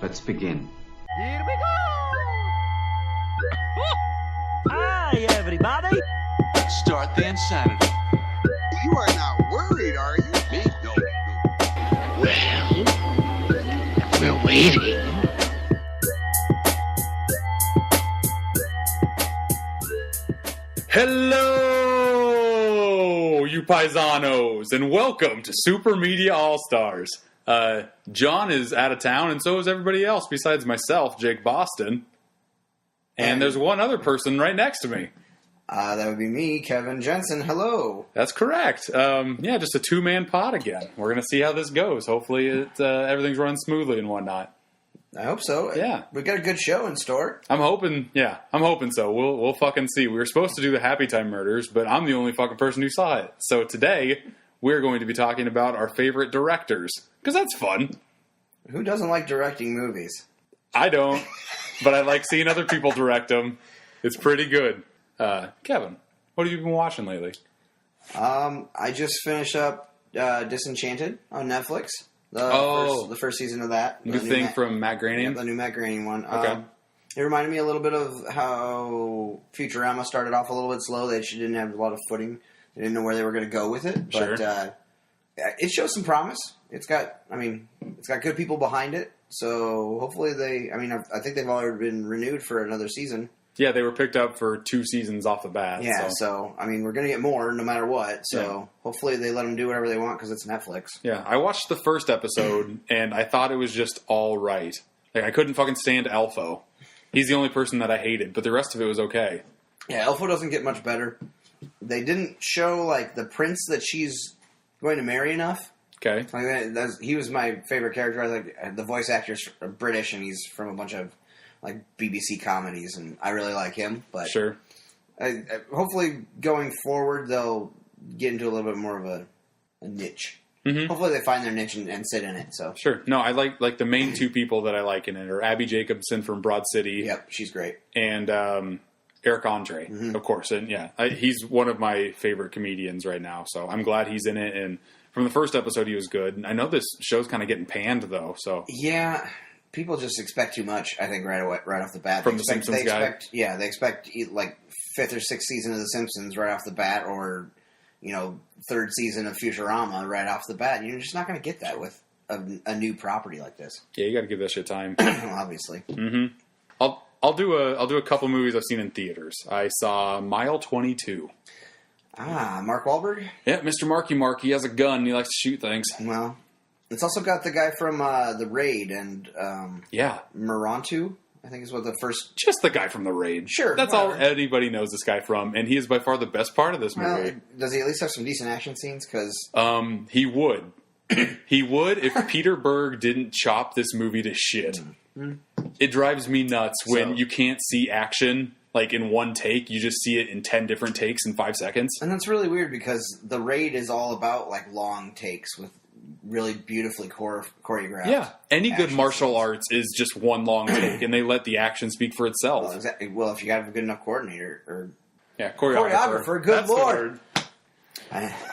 Let's begin. Here we go! Hi, everybody! Start the insanity. You are not worried, are you? Me? No. Well, we're waiting. Hello, you paisanos, and welcome to Super Media All-Stars. John is out of town, and so is everybody else besides myself, Jake Boston. And there's one other person right next to me. That would be me, Kevin Jensen. Hello. That's correct. Just a two-man pod again. We're going to see how this goes. Hopefully everything's running smoothly and whatnot. I hope so. Yeah. We got a good show in store. I'm hoping so. We'll fucking see. We were supposed to do the Happy Time Murders, but I'm the only fucking person who saw it. So today, we're going to be talking about our favorite directors. Because that's fun. Who doesn't like directing movies? I don't, but I like seeing other people direct them. It's pretty good. Kevin, what have you been watching lately? I just finished up Disenchanted on Netflix. The first season of that. New thing from Matt Groening? Yeah, the new Matt Groening one. Okay. It reminded me a little bit of how Futurama started off a little bit slow. They didn't have a lot of footing. They didn't know where they were going to go with it. But Sure. It shows some promise. It's got good people behind it. So hopefully I think they've already been renewed for another season. Yeah, they were picked up for 2 seasons off the bat. Yeah, so we're going to get more no matter what. So hopefully they let them do whatever they want because it's Netflix. Yeah, I watched the first episode, and I thought it was just all right. Like, I couldn't fucking stand Elfo. He's the only person that I hated, but the rest of it was okay. Yeah, Elfo doesn't get much better. They didn't show, the prince that she's going to marry enough. Okay. He was my favorite character. I the voice actor's British, and he's from a bunch of BBC comedies, and I really like him. But sure. Hopefully, going forward, they'll get into a little bit more of a niche. Mm-hmm. Hopefully, they find their niche and sit in it. So sure. No, I like the main 2 people that I like in it are Abby Jacobson from Broad City. Yep, she's great. And Eric Andre, of course. And he's one of my favorite comedians right now. So I'm glad he's in it. And from the first episode, he was good. I know this show's kind of getting panned though. So yeah. People just expect too much, I think, right off the bat. From the Simpsons guy? They expect 5th or 6th season of The Simpsons right off the bat, or, 3rd season of Futurama right off the bat. You're just not going to get that with a new property like this. Yeah, you got to give that shit time. Obviously. Mm-hmm. I'll do a couple movies I've seen in theaters. I saw Mile 22. Mark Wahlberg? Yeah, Mr. Marky Mark. He has a gun and he likes to shoot things. Well, it's also got the guy from The Raid and Morantu, I think is what the first... Just the guy from The Raid. Sure. That's all anybody knows this guy from, and he is by far the best part of this movie. Does he at least have some decent action scenes? Because he would. He would if Peter Berg didn't chop this movie to shit. Mm-hmm. It drives me nuts when you can't see action in one take. You just see it in 10 different takes in 5 seconds. And that's really weird because The Raid is all about long takes with really beautifully choreographed. Yeah, any good martial arts is just one long take, and they let the action speak for itself. Well, exactly. Well, if you got a good enough coordinator or choreographer, good lord.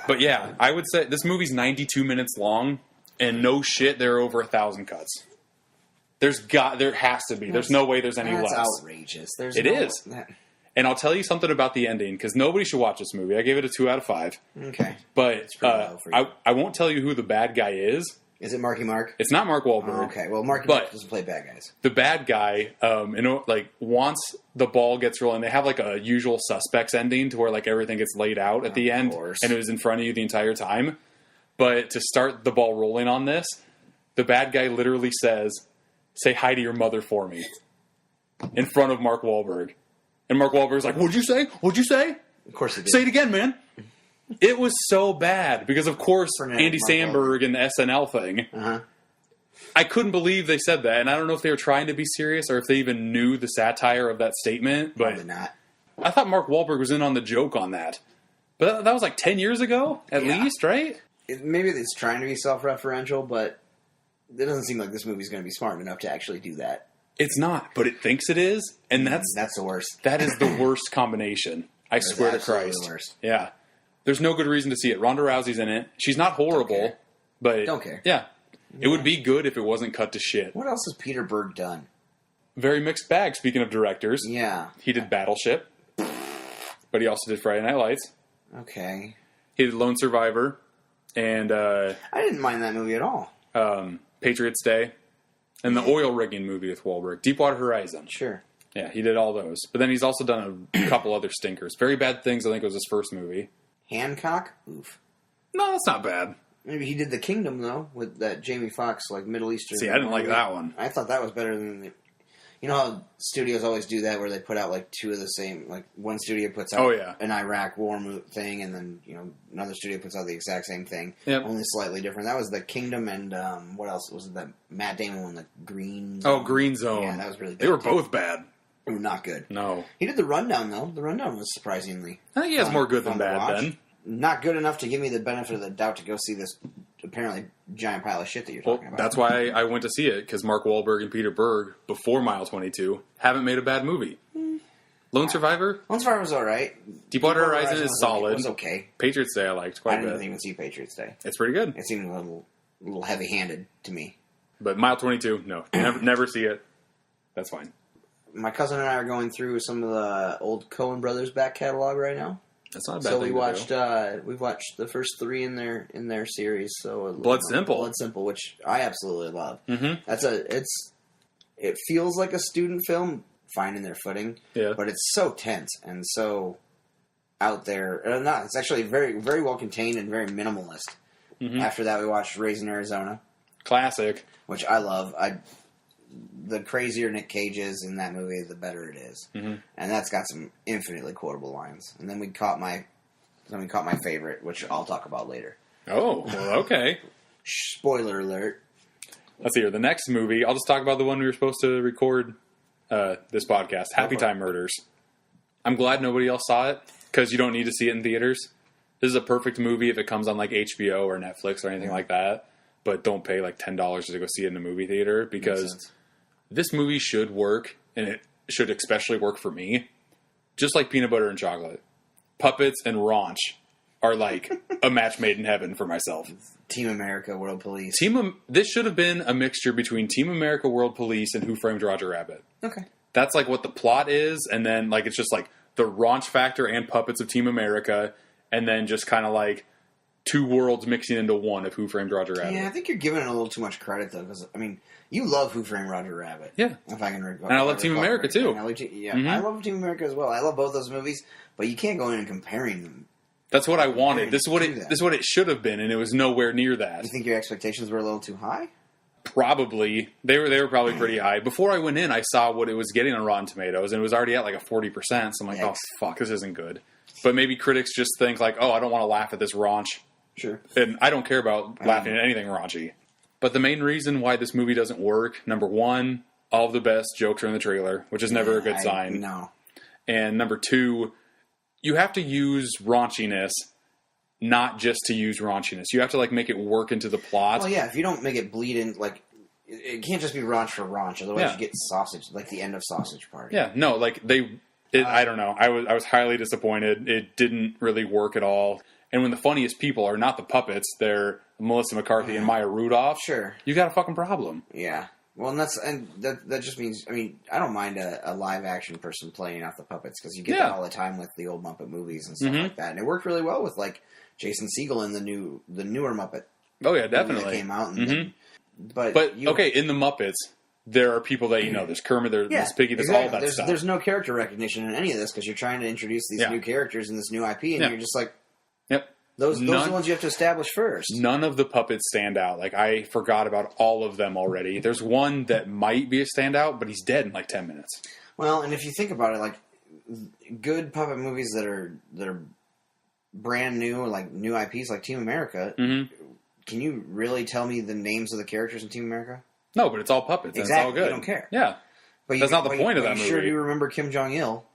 But yeah, I would say this movie's 92 minutes long, and no shit, there are over 1,000 cuts. There has to be. There's no way there's any less. That's outrageous. It is. And I'll tell you something about the ending, because nobody should watch this movie. I gave it a 2 out of 5. Okay. But I won't tell you who the bad guy is. Is it Marky Mark? It's not Mark Wahlberg. Oh, okay. Well, Marky Mark doesn't play bad guys. The bad guy, once the ball gets rolling, they have a usual suspects ending to where everything gets laid out at the end, and it was in front of you the entire time. But to start the ball rolling on this, the bad guy literally says, "Say hi to your mother for me," in front of Mark Wahlberg. And Mark Wahlberg's like, "What'd you say? What'd you say?" Of course he did. Say it again, man. It was so bad because, of course, Andy Samberg and the SNL thing. Uh-huh. I couldn't believe they said that, and I don't know if they were trying to be serious or if they even knew the satire of that statement. But probably not. I thought Mark Wahlberg was in on the joke on that. But that was 10 years ago, at least, right? Maybe it's trying to be self-referential, but it doesn't seem like this movie's going to be smart enough to actually do that. It's not, but it thinks it is, and that's the worst. That is the worst combination. I swear to Christ. The worst. Yeah. There's no good reason to see it. Ronda Rousey's in it. She's not horrible, but... Don't care. Yeah. It would be good if it wasn't cut to shit. What else has Peter Berg done? Very mixed bag, speaking of directors. Yeah. He did Battleship, but he also did Friday Night Lights. Okay. He did Lone Survivor, and I didn't mind that movie at all. Patriots Day, and the oil rigging movie with Wahlberg, Deepwater Horizon. Sure. Yeah, he did all those. But then he's also done a couple other stinkers. Very Bad Things, I think, was his first movie. Hancock? Oof. No, that's not bad. Maybe he did The Kingdom, though, with that Jamie Foxx, like, Middle Eastern. See, I didn't like that one. I thought that was better than the... You know how studios always do that, where they put out, like, two of the same... Like, one studio puts out an Iraq war thing, and then, you know, another studio puts out the exact same thing. Yep. Only slightly different. That was The Kingdom, and what else? Was it that Matt Damon one, the Green Zone? Oh, Green Zone. Yeah, that was really bad. They were both bad. They were not good. No. He did The Rundown, though. The Rundown was surprisingly... I think he has more good than bad, watch. then. Not good enough to give me the benefit of the doubt to go see this apparently giant pile of shit that you're talking about. That's why I went to see it, because Mark Wahlberg and Peter Berg, before Mile 22, haven't made a bad movie. Lone Survivor? Lone Survivor was alright. Deepwater Horizon is solid. It was okay. Patriots Day I liked quite a bit. I didn't even see Patriots Day. It's pretty good. It seemed a little heavy-handed to me. But Mile 22, no. Never see it. That's fine. My cousin and I are going through some of the old Coen Brothers back catalog right now. That's not a bad so thing we've watched the first three in their series. So Blood Simple, which I absolutely love. Mm-hmm. It feels like a student film finding their footing, yeah. But it's so tense and so out there. It's actually very very well contained and very minimalist. Mm-hmm. After that, we watched Raising Arizona, classic, which I love. The crazier Nick Cage is in that movie, the better it is. Mm-hmm. And that's got some infinitely quotable lines. And then we caught my favorite, which I'll talk about later. Oh, well, okay. Spoiler alert. Let's see here. The next movie, I'll just talk about the one we were supposed to record this podcast, Happy Time Murders. I'm glad nobody else saw it, because you don't need to see it in theaters. This is a perfect movie if it comes on like HBO or Netflix or anything like that. But don't pay like $10 to go see it in a movie theater, because this movie should work, and it should especially work for me. Just like Peanut Butter and Chocolate. Puppets and raunch are like a match made in heaven for myself. Team America, World Police. This should have been a mixture between Team America, World Police, and Who Framed Roger Rabbit. Okay. That's like what the plot is, and then like it's just like the raunch factor and puppets of Team America, and then just kind of like two worlds mixing into one of Who Framed Roger Rabbit. Yeah, I think you're giving it a little too much credit, though, because, I mean, you love Who Framed Roger Rabbit. Yeah. If I can recall. And I love Team America, too. I love Team America as well. I love both those movies, but you can't go in and comparing them. That's what I wanted. This is what it should have been, and it was nowhere near that. You think your expectations were a little too high? Probably. They were probably pretty high. Before I went in, I saw what it was getting on Rotten Tomatoes, and it was already at like a 40%, so I'm like, oh, fuck, this isn't good. But maybe critics just think like, oh, I don't want to laugh at this raunch. Sure. And I don't care about laughing at anything raunchy. But the main reason why this movie doesn't work, number one, all of the best jokes are in the trailer, which is never a good sign. No. And number two, you have to use raunchiness, not just to use raunchiness. You have to like make it work into the plot. Well, yeah, if you don't make it bleed in, like, it can't just be raunch for raunch. Otherwise, you get sausage, like the end of Sausage Party. Yeah, no, like I don't know. I was highly disappointed. It didn't really work at all. And when the funniest people are not the puppets, they're Melissa McCarthy and Maya Rudolph. Sure, you got a fucking problem. Yeah. Well, and that just means, I mean, I don't mind a live action person playing off the puppets, because you get that all the time with the old Muppet movies and stuff like that, and it worked really well with like Jason Segel in the newer Muppet. Oh yeah, definitely that came out. And but okay, in the Muppets, there are people that you know. There's Kermit, there's Piggy, there's all that stuff. There's no character recognition in any of this, because you're trying to introduce these new characters in this new IP, and you're just like, yep. Those are the ones you have to establish first. None of the puppets stand out. Like, I forgot about all of them already. There's one that might be a standout, but he's dead in like 10 minutes. Well, and if you think about it, like, good puppet movies that are brand new, like new IPs, like Team America, can you really tell me the names of the characters in Team America? No, but it's all puppets. Exactly. And it's all good. You don't care. Yeah. But that's not the point of that movie. Sure, do you remember Kim Jong-il?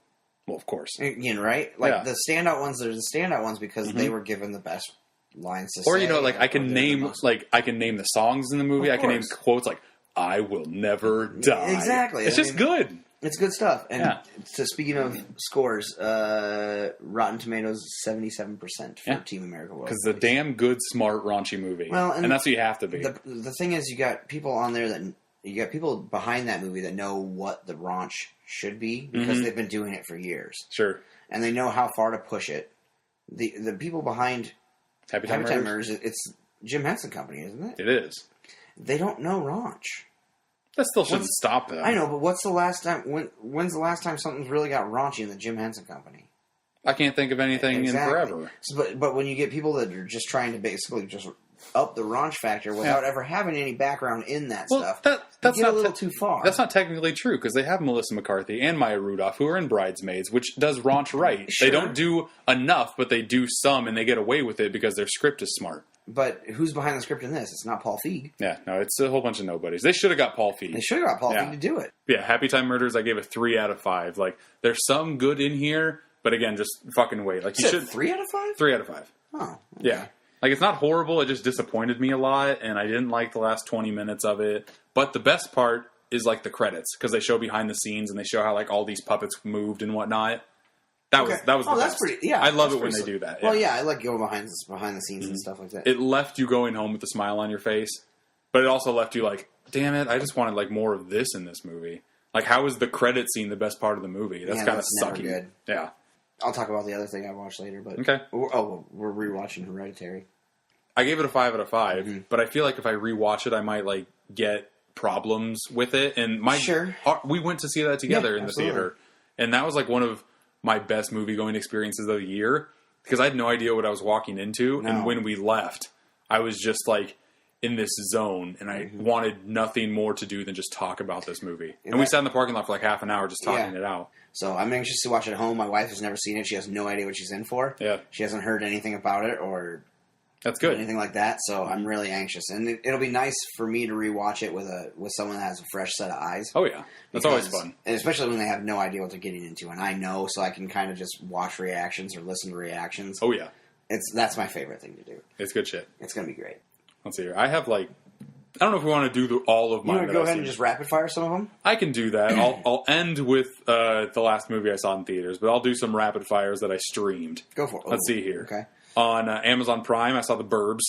Well, of course. Again, right? Like, the standout ones are the standout ones because they were given the best lines to say. Or, you know, like, I can name the songs in the movie. I can name quotes like, I will never die. Exactly. It's just good. It's good stuff. And Yeah. so speaking of scores, Rotten Tomatoes 77% for Team America World. Because the damn good, smart, raunchy movie. Well, and that's what you have to be. The thing is, you got people on there that you got people behind that movie that know what the raunch should be because they've been doing it for years. Sure. And they know how far to push it. The people behind Happy Time Murders? it's Jim Henson Company, isn't it? It is. They don't know raunch. That still shouldn't stop them. I know, but what's the last time? When's the last time something's really got raunchy in the Jim Henson Company? I can't think of anything in forever. So, but when you get people that are just trying to basically just up the raunch factor without ever having any background in that stuff, that's you get not a little too far. That's not technically true because they have Melissa McCarthy and Maya Rudolph who are in Bridesmaids, which does raunch right. Sure. They don't do enough, but they do some, and they get away with it because their script is smart. But who's behind the script in this? It's not Paul Feig. Yeah, no, it's a whole bunch of nobodies. They should have got Paul Feig. They should have got Paul Feig to do it. Yeah, Happy Time Murders, I gave it 3 out of 5. Like, there's some good in here, but again, just fucking wait. Like, you should 3 out of 5. 3 out of 5. Oh, okay. Yeah. Like, it's not horrible. It just disappointed me a lot, and I didn't like the last 20 minutes of it. But the best part is, like, the credits, because they show behind the scenes, and they show how, like, all these puppets moved and whatnot. That was the that's best. pretty. Yeah, I love it when they do that. Well, yeah, I like going behind the scenes and stuff like that. It left you going home with a smile on your face, but it also left you like, damn it, I just wanted like more of this in this movie. Like, how is the credit scene the best part of the movie? That's kind of sucky. Never good. Yeah. I'll talk about the other thing I watched later. But okay. We're rewatching Hereditary. I gave it a 5 out of 5, but I feel like if I rewatch it, I might like get problems with it. And we went to see that together in the theater, and that was like one of my best movie going experiences of the year because I had no idea what I was walking into. And when we left, I was just like in this zone and I wanted nothing more to do than just talk about this movie. And we sat in the parking lot for like half an hour just talking it out. So I'm anxious to watch it at home. My wife has never seen it. She has no idea what she's in for. Yeah. She hasn't heard anything about it or that's good. Anything like that. So I'm really anxious. And it'll be nice for me to rewatch it with someone that has a fresh set of eyes. Oh, yeah. That's always fun. And especially when they have no idea what they're getting into. And I know, so I can kind of just watch reactions or listen to reactions. Oh, yeah. That's my favorite thing to do. It's good shit. It's going to be great. Let's see here. I have like, I don't know if we want to do all of mine. You want to go ahead and just rapid fire some of them? I can do that. I'll end with the last movie I saw in theaters, but I'll do some rapid fires that I streamed. Go for it. Let's see here. Okay. On Amazon Prime, I saw The Burbs.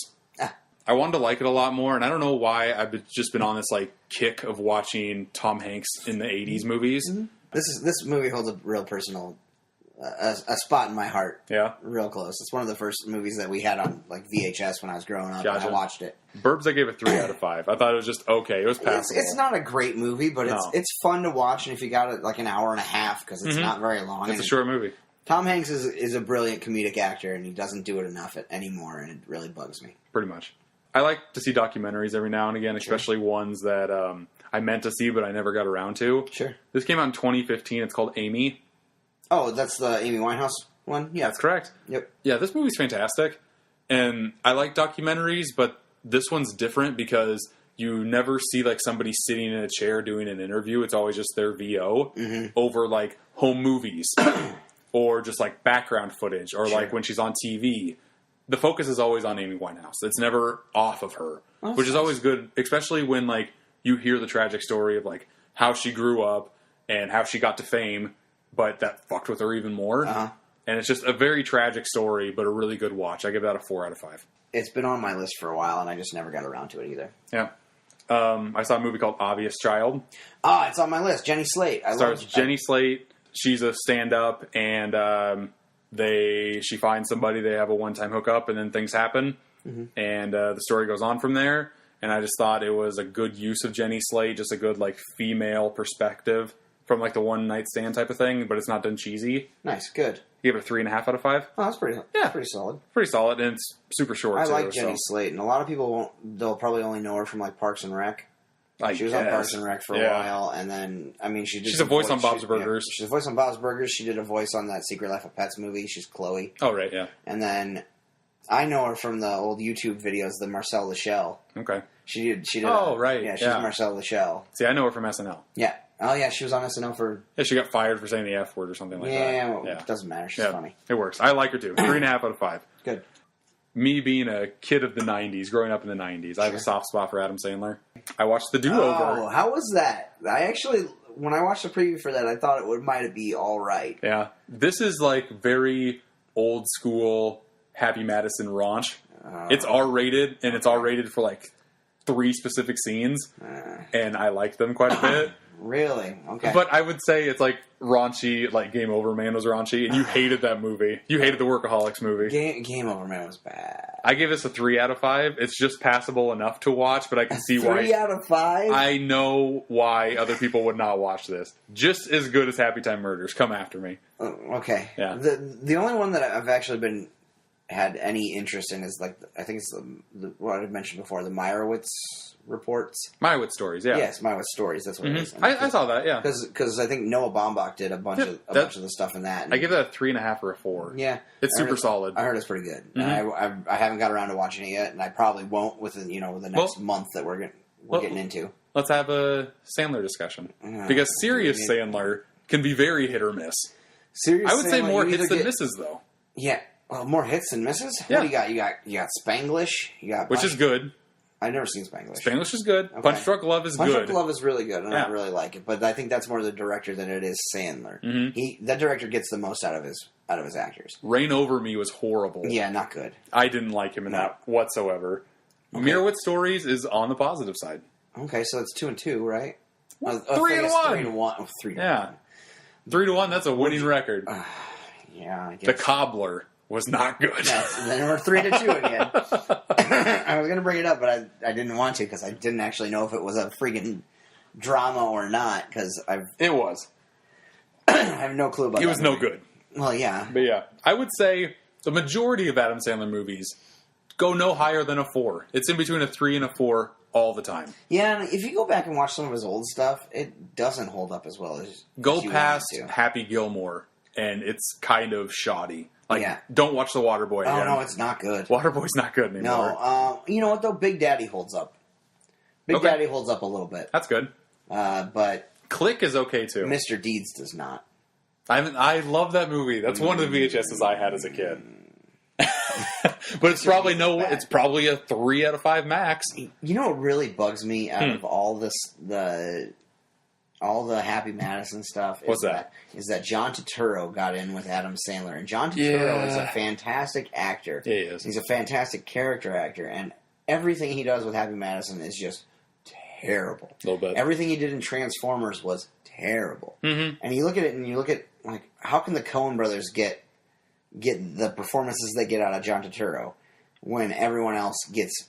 I wanted to like it a lot more, and I don't know why. I've just been on this like kick of watching Tom Hanks in the 80s movies. Mm-hmm. This movie holds a real personal a spot in my heart. Yeah, real close. It's one of the first movies that we had on like VHS when I was growing up. Gotcha. And I watched it. Burbs, I gave it 3 out of 5. I thought it was just okay. It was passable. It's not a great movie, but it's fun to watch, and if you got it like an hour and a half because it's not very long. It's a short movie. Tom Hanks is a brilliant comedic actor, and he doesn't do it enough anymore, and it really bugs me. Pretty much. I like to see documentaries every now and again, especially ones that I meant to see but I never got around to. Sure. This came out in 2015. It's called Amy. Oh, that's the Amy Winehouse one? Yeah. That's correct. Yep. Yeah, this movie's fantastic. And I like documentaries, but this one's different because you never see like somebody sitting in a chair doing an interview. It's always just their VO over like home movies or just like background footage or like when she's on TV. The focus is always on Amy Winehouse. It's never off of her, which is always good, especially when like you hear the tragic story of like how she grew up and how she got to fame, but that fucked with her even more. And it's just a very tragic story, but a really good watch. I give that a 4 out of 5. It's been on my list for a while, and I just never got around to it either. Yeah. I saw a movie called Obvious Child. Ah, it's on my list. Jenny Slate. Stars Jenny Slate. She's a stand-up, and she finds somebody. They have a one-time hookup, and then things happen, and the story goes on from there. And I just thought it was a good use of Jenny Slate, just a good like female perspective from like the one-night stand type of thing, but it's not done cheesy. Nice, good. You give it a 3.5 out of 5. Oh, that's pretty solid. Pretty solid, and it's super short. I like Jenny Slate, and a lot of people won't. They'll probably only know her from like Parks and Rec. She was on Parks and Rec for a while, and then she's a voice on Bob's Burgers. She's a voice on Bob's Burgers. She did a voice on that Secret Life of Pets movie. She's Chloe. Oh right, yeah. And then I know her from the old YouTube videos, the Marcel Lachelle. Okay. She did. Oh right, yeah. She's Marcel Lachelle. See, I know her from SNL. Yeah. Oh yeah, she was on SNL for. Yeah, she got fired for saying the F word or something like that. Yeah, it doesn't matter. She's funny. It works. I like her too. 3.5 out of 5. Good. Me being a kid of the 90s, growing up in the 90s, I have a soft spot for Adam Sandler. I watched The Do-Over. Oh, how was that? I actually when I watched the preview for that, I thought it might be all right. Yeah. This is like very old school Happy Madison raunch. It's R-rated, and it's R-rated for like 3 specific scenes, and I like them quite a bit. Really? Okay. But I would say it's like raunchy, like Game Over Man was raunchy, and you hated that movie. You hated the Workaholics movie. Game Over Man was bad. I gave this a 3 out of 5. It's just passable enough to watch, but I can see why. 3 out of 5? I know why other people would not watch this. Just as good as Happy Time Murders. Come after me. Okay. Yeah. The only one that I've actually had any interest in is like I think it's what I mentioned before, the Meyerowitz reports. Meyerowitz stories, yeah. Yes, Meyerowitz stories. That's what it is. I saw that, yeah. Because I think Noah Baumbach did a bunch of the stuff in that. And I give that a 3.5 or a 4. Yeah, it's super solid. I heard it's pretty good. And I haven't got around to watching it yet, and I probably won't within the next month that we're getting into. Let's have a Sandler discussion because serious Sandler can be very hit or miss. Serious, I would say Sandler, more hits than misses, though. Yeah. Well, more hits than misses? Yeah. What do you got? You got Spanglish. You got which is good. I've never seen Spanglish. Spanglish is good. Okay. Punch Drunk Love is good. Punch Drunk Love is really good, and I really like it. But I think that's more the director than it is Sandler. That director gets the most out of his actors. Reign Over Me was horrible. Yeah, not good. I didn't like him in that whatsoever. Okay. Meyerowitz Stories is on the positive side. Okay, so it's 2 and 2, right? 3 and 1. 3 and 1. 3 and 1. 3 to 1. That's a winning record. Yeah, I guess. The Cobbler was not good. Then we're 3 to 2 again. I was going to bring it up, but I didn't want to because I didn't actually know if it was a freaking drama or not. It was. I have no clue about it. It was no good. Well, yeah. But yeah, I would say the majority of Adam Sandler movies go no higher than a 4. It's in between a 3 and a 4 all the time. Yeah, and if you go back and watch some of his old stuff, it doesn't hold up as well as Go you past want it to. Happy Gilmore, and it's kind of shoddy. Don't watch The Waterboy again. Oh, no, it's not good. Waterboy's not good anymore. No, you know what, though? Big Daddy holds up. Big Daddy holds up a little bit. That's good. But Click is okay, too. Mr. Deeds does not. I love that movie. That's one of the VHSs I had as a kid. But it's probably it's probably a 3 out of 5 max. You know what really bugs me out of all this, all the Happy Madison stuff? What's that? Is that John Turturro got in with Adam Sandler. And John Turturro is a fantastic actor. Yeah, he is. He's a fantastic character actor. And everything he does with Happy Madison is just terrible. A little bit. Everything he did in Transformers was terrible. Mm-hmm. And you look at it and you look at, like, how can the Coen brothers get the performances they get out of John Turturro when everyone else gets...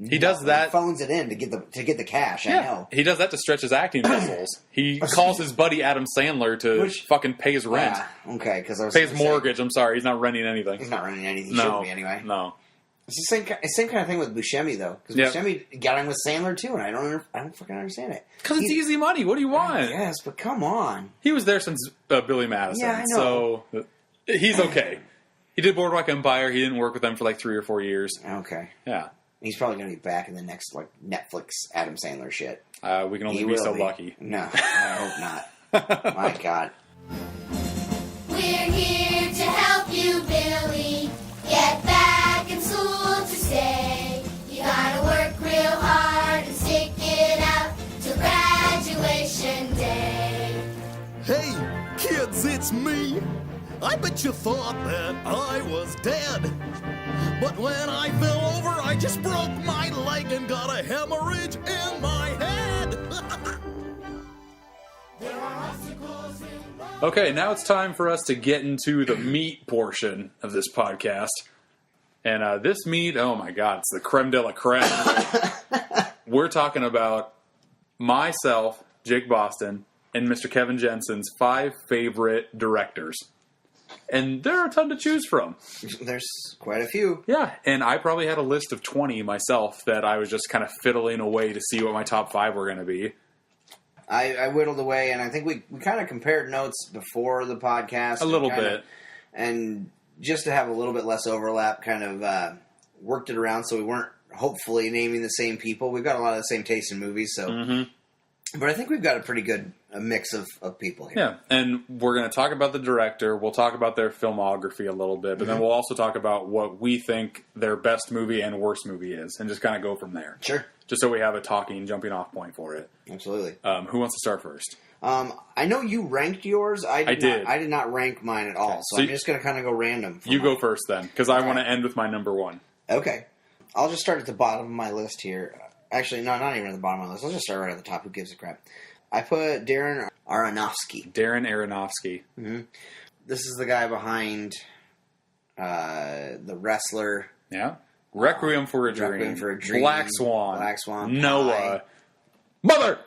He does that. Phones it in to get the cash. Yeah. I know. He does that to stretch his acting muscles. He calls his buddy Adam Sandler to fucking pay his rent. Yeah, okay, because I was pay his mortgage. I'm sorry, he's not renting anything. He's not renting anything. He shouldn't be anyway. No. It's the same kind of thing with Buscemi though, because Buscemi got in with Sandler too, and I don't fucking understand it. Because it's easy money. What do you want? Yes, but come on. He was there since Billy Madison. Yeah, I know. So he's okay. He did Boardwalk Empire. He didn't work with them for like 3 or 4 years. Okay. Yeah. He's probably going to be back in the next like Netflix Adam Sandler shit. We can only be so lucky. No, I hope not. My God. We're here to help you, Billy. Get back in school to stay. You gotta work real hard and stick it out till graduation day. Hey, kids, it's me. I bet you thought that I was dead. But when I fell over, I just broke my leg and got a hemorrhage in my head. Okay, now it's time for us to get into the meat portion of this podcast. And this meat, oh my God, it's the creme de la creme. We're talking about myself, Jake Boston, and Mr. Kevin Jensen's 5 favorite directors. And there are a ton to choose from. There's quite a few. Yeah, and I probably had a list of 20 myself that I was just kind of fiddling away to see what my top 5 were going to be. I whittled away, and I think we kind of compared notes before the podcast. A little bit. And just to have a little bit less overlap, kind of worked it around so we weren't hopefully naming the same people. We've got a lot of the same taste in movies, so... Mm-hmm. But I think we've got a pretty good mix of people here. Yeah, and we're going to talk about the director. We'll talk about their filmography a little bit, but then we'll also talk about what we think their best movie and worst movie is, and just kind of go from there. Sure. just so we have a jumping off point for it. Absolutely. Who wants to start first? I know you ranked yours. I did. I did not rank mine at all, so I'm just going to kind of go random. You go first then, because I want to end with my number one. Okay. I'll just start at the bottom of my list here. Actually, no, not even at the bottom of my list. I'll just start right at the top. Who gives a crap? I put Darren Aronofsky. Darren Aronofsky. Mm-hmm. This is the guy behind The Wrestler. Yeah. Requiem for a Dream. Black Swan. Noah. Mother!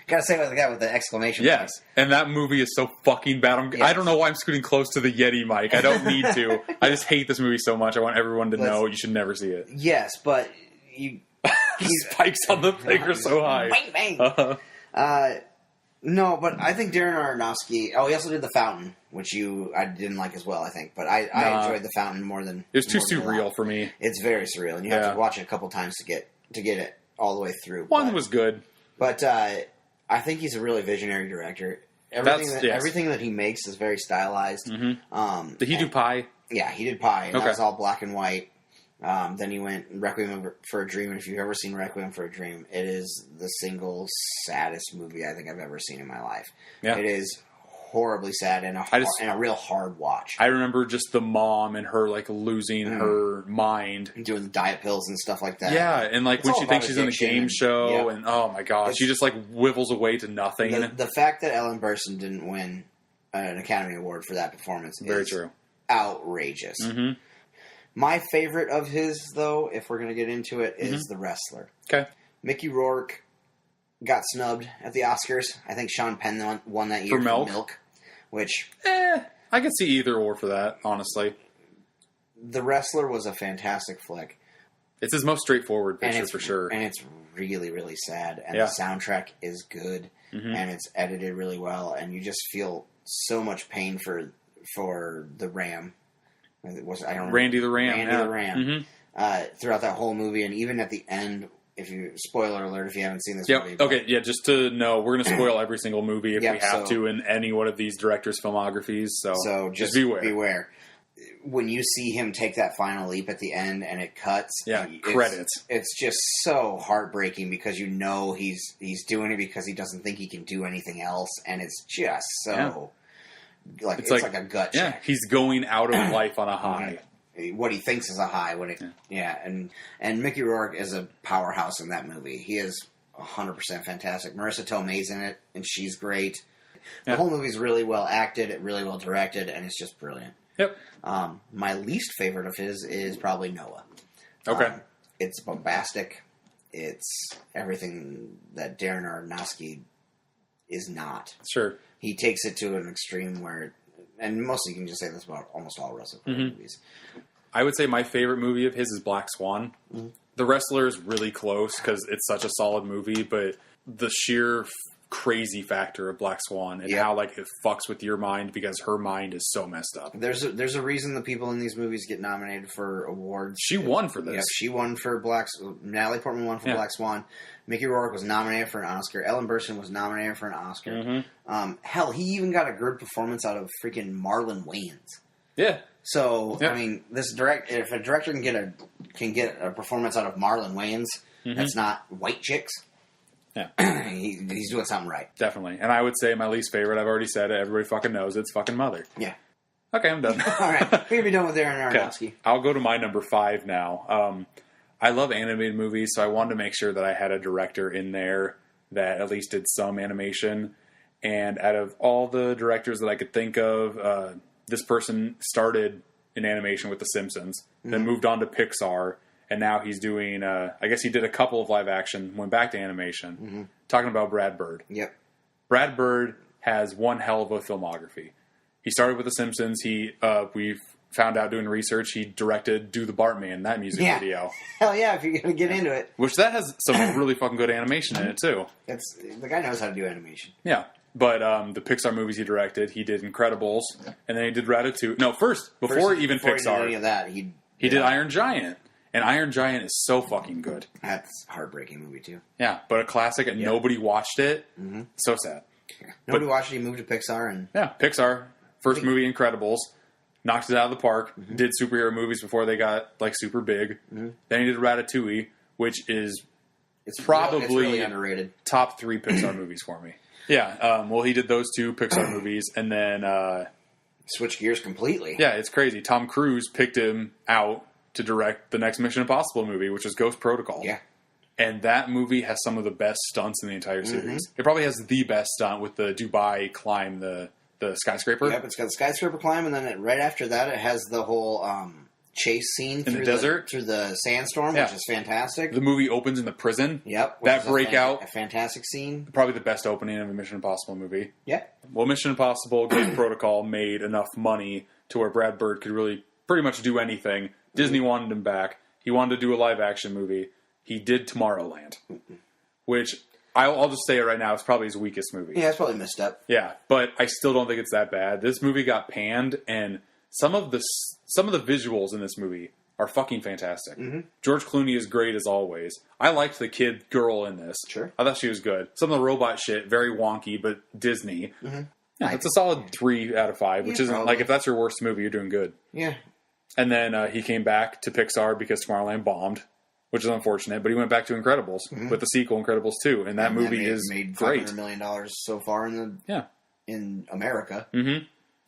Gotta say with the guy with the exclamation Yes. point. And that movie is so fucking bad. I don't know why I'm scooting close to the Yeti mic. I don't need to. I just hate this movie so much. I want everyone to know you should never see it. Yes, but you... The spikes on the thing are so high. Bang, bang. No, but I think Darren Aronofsky... Oh, he also did The Fountain, which I didn't like as well, I think. But I enjoyed The Fountain more than... It was too surreal for me. It's very surreal, and you have to watch it a couple times to get it all the way through. One was good. But I think he's a really visionary director. Everything that he makes is very stylized. Mm-hmm. Did he do Pi? Yeah, he did Pi, and that was all black and white. Then he went Requiem for a Dream, and if you've ever seen Requiem for a Dream, it is the single saddest movie I think I've ever seen in my life. Yeah. It is horribly sad and a real hard watch. I remember just the mom and her losing her mind, and doing the diet pills and stuff like that. Yeah, and when she thinks she's in a game show, and oh my god, she just wivels away to nothing. The fact that Ellen Burstyn didn't win an Academy Award for that performance is true. Outrageous. Mm-hmm. My favorite of his, though, if we're going to get into it, is The Wrestler. Okay. Mickey Rourke got snubbed at the Oscars. I think Sean Penn won that year for Milk. Which... I could see either or for that, honestly. The Wrestler was a fantastic flick. It's his most straightforward picture, for sure. And it's really, really sad. And the soundtrack is good. Mm-hmm. And it's edited really well. And you just feel so much pain for the Ram. Randy the Ram. Randy the Ram. Mm-hmm. Throughout that whole movie. And even at the end... spoiler alert if you haven't seen this movie. Okay, just to know, we're going to spoil every single movie if we have to in any one of these directors' filmographies. So just beware. When you see him take that final leap at the end and it cuts, credits. It's just so heartbreaking because he's doing it because he doesn't think he can do anything else, and it's just so it's like a gut check. Yeah, he's going out of life on a high. What he thinks is a high when it, and Mickey Rourke is a powerhouse in that movie. He is 100% fantastic. Marissa Tomei's in it, and she's great. The whole movie's really well acted, really well directed, and it's just brilliant. Yep. My least favorite of his is probably Noah. Okay. It's bombastic. It's everything that Darren Aronofsky is not. Sure. He takes it to an extreme where, and mostly you can just say this about almost all Russell Crowe movies. I would say my favorite movie of his is Black Swan. Mm-hmm. The Wrestler is really close because it's such a solid movie, but the sheer crazy factor of Black Swan and how it fucks with your mind because her mind is so messed up. There's a reason the people in these movies get nominated for awards. She won for this. Yep, she won for Natalie Portman won for Black Swan. Mickey Rourke was nominated for an Oscar. Ellen Burstyn was nominated for an Oscar. Mm-hmm. Hell, he even got a good performance out of freaking Marlon Wayans. Yeah. So I mean, if a director can get a performance out of Marlon Wayans, that's not white chicks. Yeah, he's doing something right. Definitely. And I would say my least favorite, I've already said it, everybody fucking knows it's fucking Mother. Yeah. Okay, I'm done. All right. We're going to be done with Darren Aronofsky. Okay. I'll go to my number 5 now. I love animated movies, so I wanted to make sure that I had a director in there that at least did some animation. And out of all the directors that I could think of, this person started in animation with The Simpsons, then moved on to Pixar, and now he's doing, I guess he did a couple of live action, went back to animation. Mm-hmm. Talking about Brad Bird. Yep. Brad Bird has one hell of a filmography. He started with The Simpsons. We've found out doing research, he directed Do the Bartman, that music video. Hell yeah, if you're going to get into it. Which that has some really fucking good animation in it, too. The guy knows how to do animation. Yeah. But the Pixar movies he directed, he did Incredibles, and then he did Ratatouille. No, before Pixar, he did any of that, he did Iron Giant. And Iron Giant is so fucking good. That's a heartbreaking movie, too. Yeah, but a classic, and nobody watched it. Mm-hmm. So sad. Yeah. Nobody watched it. He moved to Pixar. And yeah, Pixar. First movie, Incredibles. Knocked it out of the park. Mm-hmm. Did superhero movies before they got, super big. Mm-hmm. Then he did Ratatouille, which is It's probably really underrated. top 3 Pixar movies for me. Yeah, well, he did those 2 Pixar movies, and then Switch gears completely. yeah, it's crazy. Tom Cruise picked him out to direct the next Mission Impossible movie, which is Ghost Protocol. Yeah. And that movie has some of the best stunts in the entire series. It probably has the best stunt with the Dubai climb, the skyscraper. Yep, it's got the skyscraper climb, and then right after that, it has the whole chase scene In the desert? through the sandstorm, Yeah. which is fantastic. The movie opens in the prison. Yep, which That is breakout, a fantastic scene. probably the best opening of a Mission Impossible movie. Yeah, Well, Mission Impossible Ghost Protocol made enough money to where Brad Bird could really pretty much do anything. Disney wanted him back. He wanted to do a live-action movie. He did Tomorrowland, which I'll just say it right now, it's probably his weakest movie. yeah, it's probably messed up. Yeah, but I still don't think it's that bad. This movie got panned, and some of the visuals in this movie are fucking fantastic. George Clooney is great as always. I liked the kid girl in this. Sure. I thought she was good. Some of the robot shit, very wonky, but Disney. Yeah, it's a solid 3 out of 5, which Yeah, isn't probably. like if that's your worst movie, you're doing good. Yeah, And then he came back to Pixar because Tomorrowland bombed, which is unfortunate. But he went back to Incredibles with the sequel, Incredibles 2, and that movie is made great. $500 million so far in America.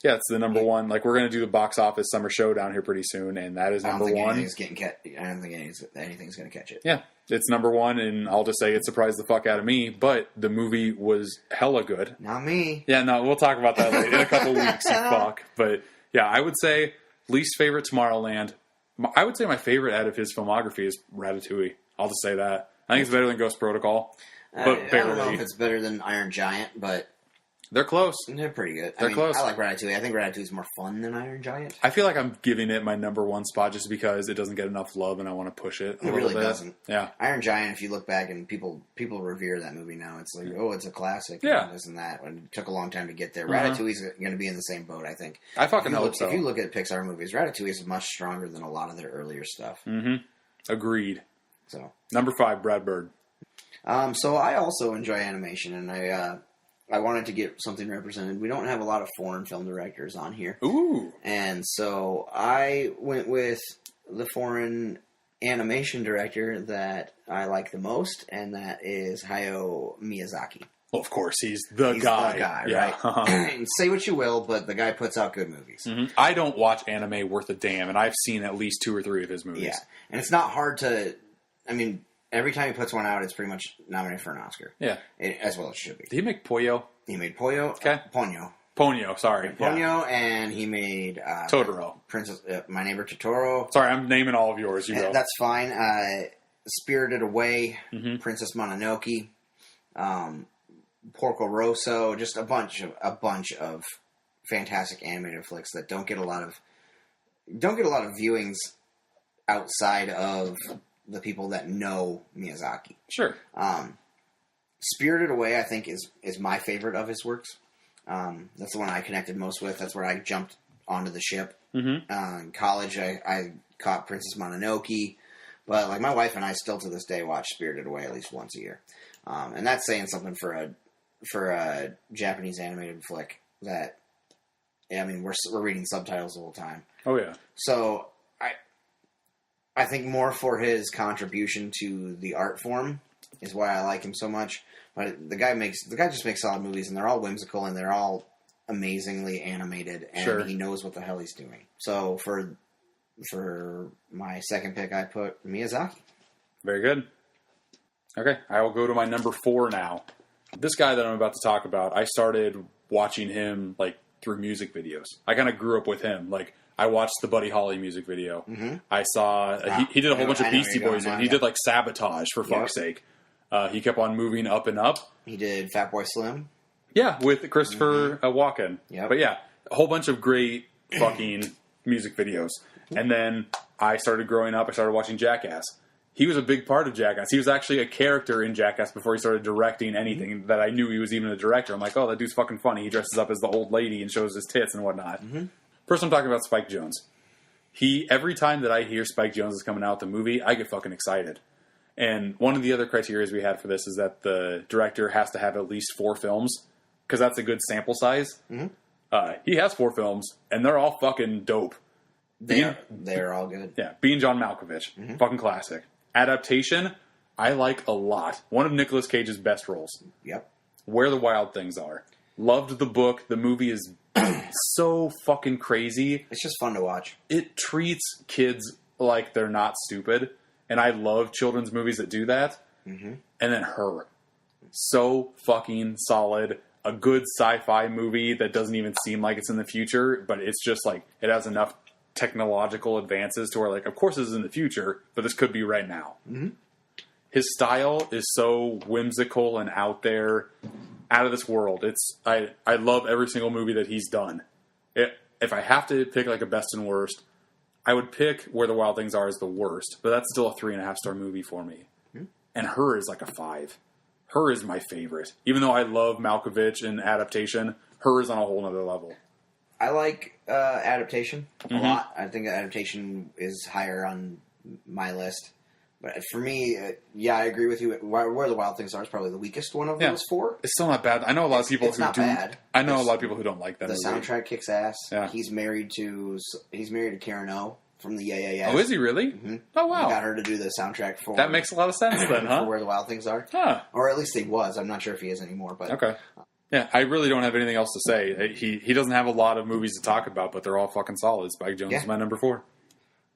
Yeah, it's the number one. Like, we're going to do the box office summer showdown here pretty soon, and that is I don't number think one. I don't think anything's going to catch it. Yeah, it's number one, and I'll just say it surprised the fuck out of me, but the movie was hella good. Not me. Yeah, no, we'll talk about that later in a couple weeks, you fuck. But, yeah, I would say least favorite Tomorrowland. I would say my favorite out of his filmography is Ratatouille. I'll just say that. I think it's better than Ghost Protocol, but I don't know barely. if it's better than Iron Giant, but They're close. they're pretty good. They're close. I like Ratatouille. I think Ratatouille's more fun than Iron Giant. I feel like I'm giving it my number one spot just because it doesn't get enough love and I want to push it a little really bit. doesn't. Yeah. Iron Giant, if you look back and people revere that movie now, it's like, oh, it's a classic. Yeah. And this and that. And it took a long time to get there. Uh-huh. Ratatouille's going to be in the same boat, I think. I fucking If you hope look- so. If you look at Pixar movies, Ratatouille is much stronger than a lot of their earlier stuff. Agreed. So, Number 5, Brad Bird. so I also enjoy animation, and I wanted to get something represented. We don't have a lot of foreign film directors on here. Ooh. And so I went with the foreign animation director that I like the most, and that is Hayao Miyazaki. Well, of course, he's the He's guy. the guy, Yeah. right? And say what you will, but the guy puts out good movies. I don't watch anime worth a damn, and I've seen at least 2 or 3 of his movies. Yeah. And it's not hard to... I mean, every time he puts one out, it's pretty much nominated for an Oscar. Yeah. As well as it should be. Did he make Poyo? He made Ponyo. Okay. Ponyo, sorry. Yeah. Ponyo, and he made... Totoro. Princess... My Neighbor Totoro. Sorry, I'm naming all of yours. You go. That's fine. Spirited Away, Mm-hmm. Princess Mononoke, Porco Rosso, just a bunch of fantastic animated flicks that don't get a lot of viewings outside of the people that know Miyazaki. Sure. Spirited Away, I think, is my favorite of his works. That's the one I connected most with. That's where I jumped onto the ship. In college, I caught Princess Mononoke, but like my wife and I still to this day watch Spirited Away at least once a year, and that's saying something for a Japanese animated flick. That, I mean, we're reading subtitles the whole time. Oh, yeah. So I think more for his contribution to the art form is why I like him so much. But the guy just makes solid movies, and they're all whimsical, and they're all amazingly animated, and Sure. he knows what the hell he's doing. So for my second pick, I put Miyazaki. Very good. Okay, I will go to my number 4 now. This guy that I'm about to talk about, I started watching him like through music videos. I kind of grew up with him. Like, I watched the Buddy Holly music video. I saw he did a whole bunch of I know where Beastie you're Boys. going And now, he yeah. did like Sabotage for fuck's sake. He kept on moving up and up. He did Fatboy Slim. Yeah, with Christopher Walken. Yep. But yeah, a whole bunch of great fucking music videos. And then I started growing up. I started watching Jackass. He was a big part of Jackass. He was actually a character in Jackass before he started directing anything that I knew he was even a director. I'm like, oh, that dude's fucking funny. He dresses up as the old lady and shows his tits and whatnot. First, I'm talking about Spike Jonze. Every time that I hear Spike Jonze is coming out with a movie, I get fucking excited. And one of the other criteria we had for this is that the director has to have at least 4 films, because that's a good sample size. He has 4 films, and they're all fucking dope. They're all good. Yeah, Being John Malkovich, fucking classic. Adaptation, I like a lot. One of Nicolas Cage's best roles. Yep. Where the Wild Things Are. Loved the book. The movie is so fucking crazy. It's just fun to watch. It treats kids like they're not stupid. And I love children's movies that do that. Mm-hmm. And then Her. So fucking solid. A good sci-fi movie that doesn't even seem like it's in the future, but it's just like, it has enough technological advances to where, like, of course this is in the future, but this could be right now. Mm-hmm. His style is so whimsical and out there, out of this world. I love every single movie that he's done. If I have to pick like a best and worst, I would pick Where the Wild Things Are as the worst, but that's still a 3.5-star movie for me. Mm-hmm. And Her is like a 5. Her is my favorite. Even though I love Malkovich and Adaptation, Her is on a whole nother level. I like Adaptation a lot. I think Adaptation is higher on my list. But for me, I agree with you. Where the Wild Things Are is probably the weakest one of those 4. It's still not bad. I know a lot of people it's who not do. Bad. I know a lot of people who don't like that the movie. soundtrack kicks ass. Yeah. He's married to Karen O from the Yeah. Oh, is he really? Mm-hmm. Oh, wow. He got her to do the soundtrack for... That makes a lot of sense then, huh? For Where the Wild Things Are. Huh. Or at least he was. I'm not sure if he is anymore. But okay. Yeah, I really don't have anything else to say. He doesn't have a lot of movies to talk about, but they're all fucking solid. Spike Jonze is my number 4.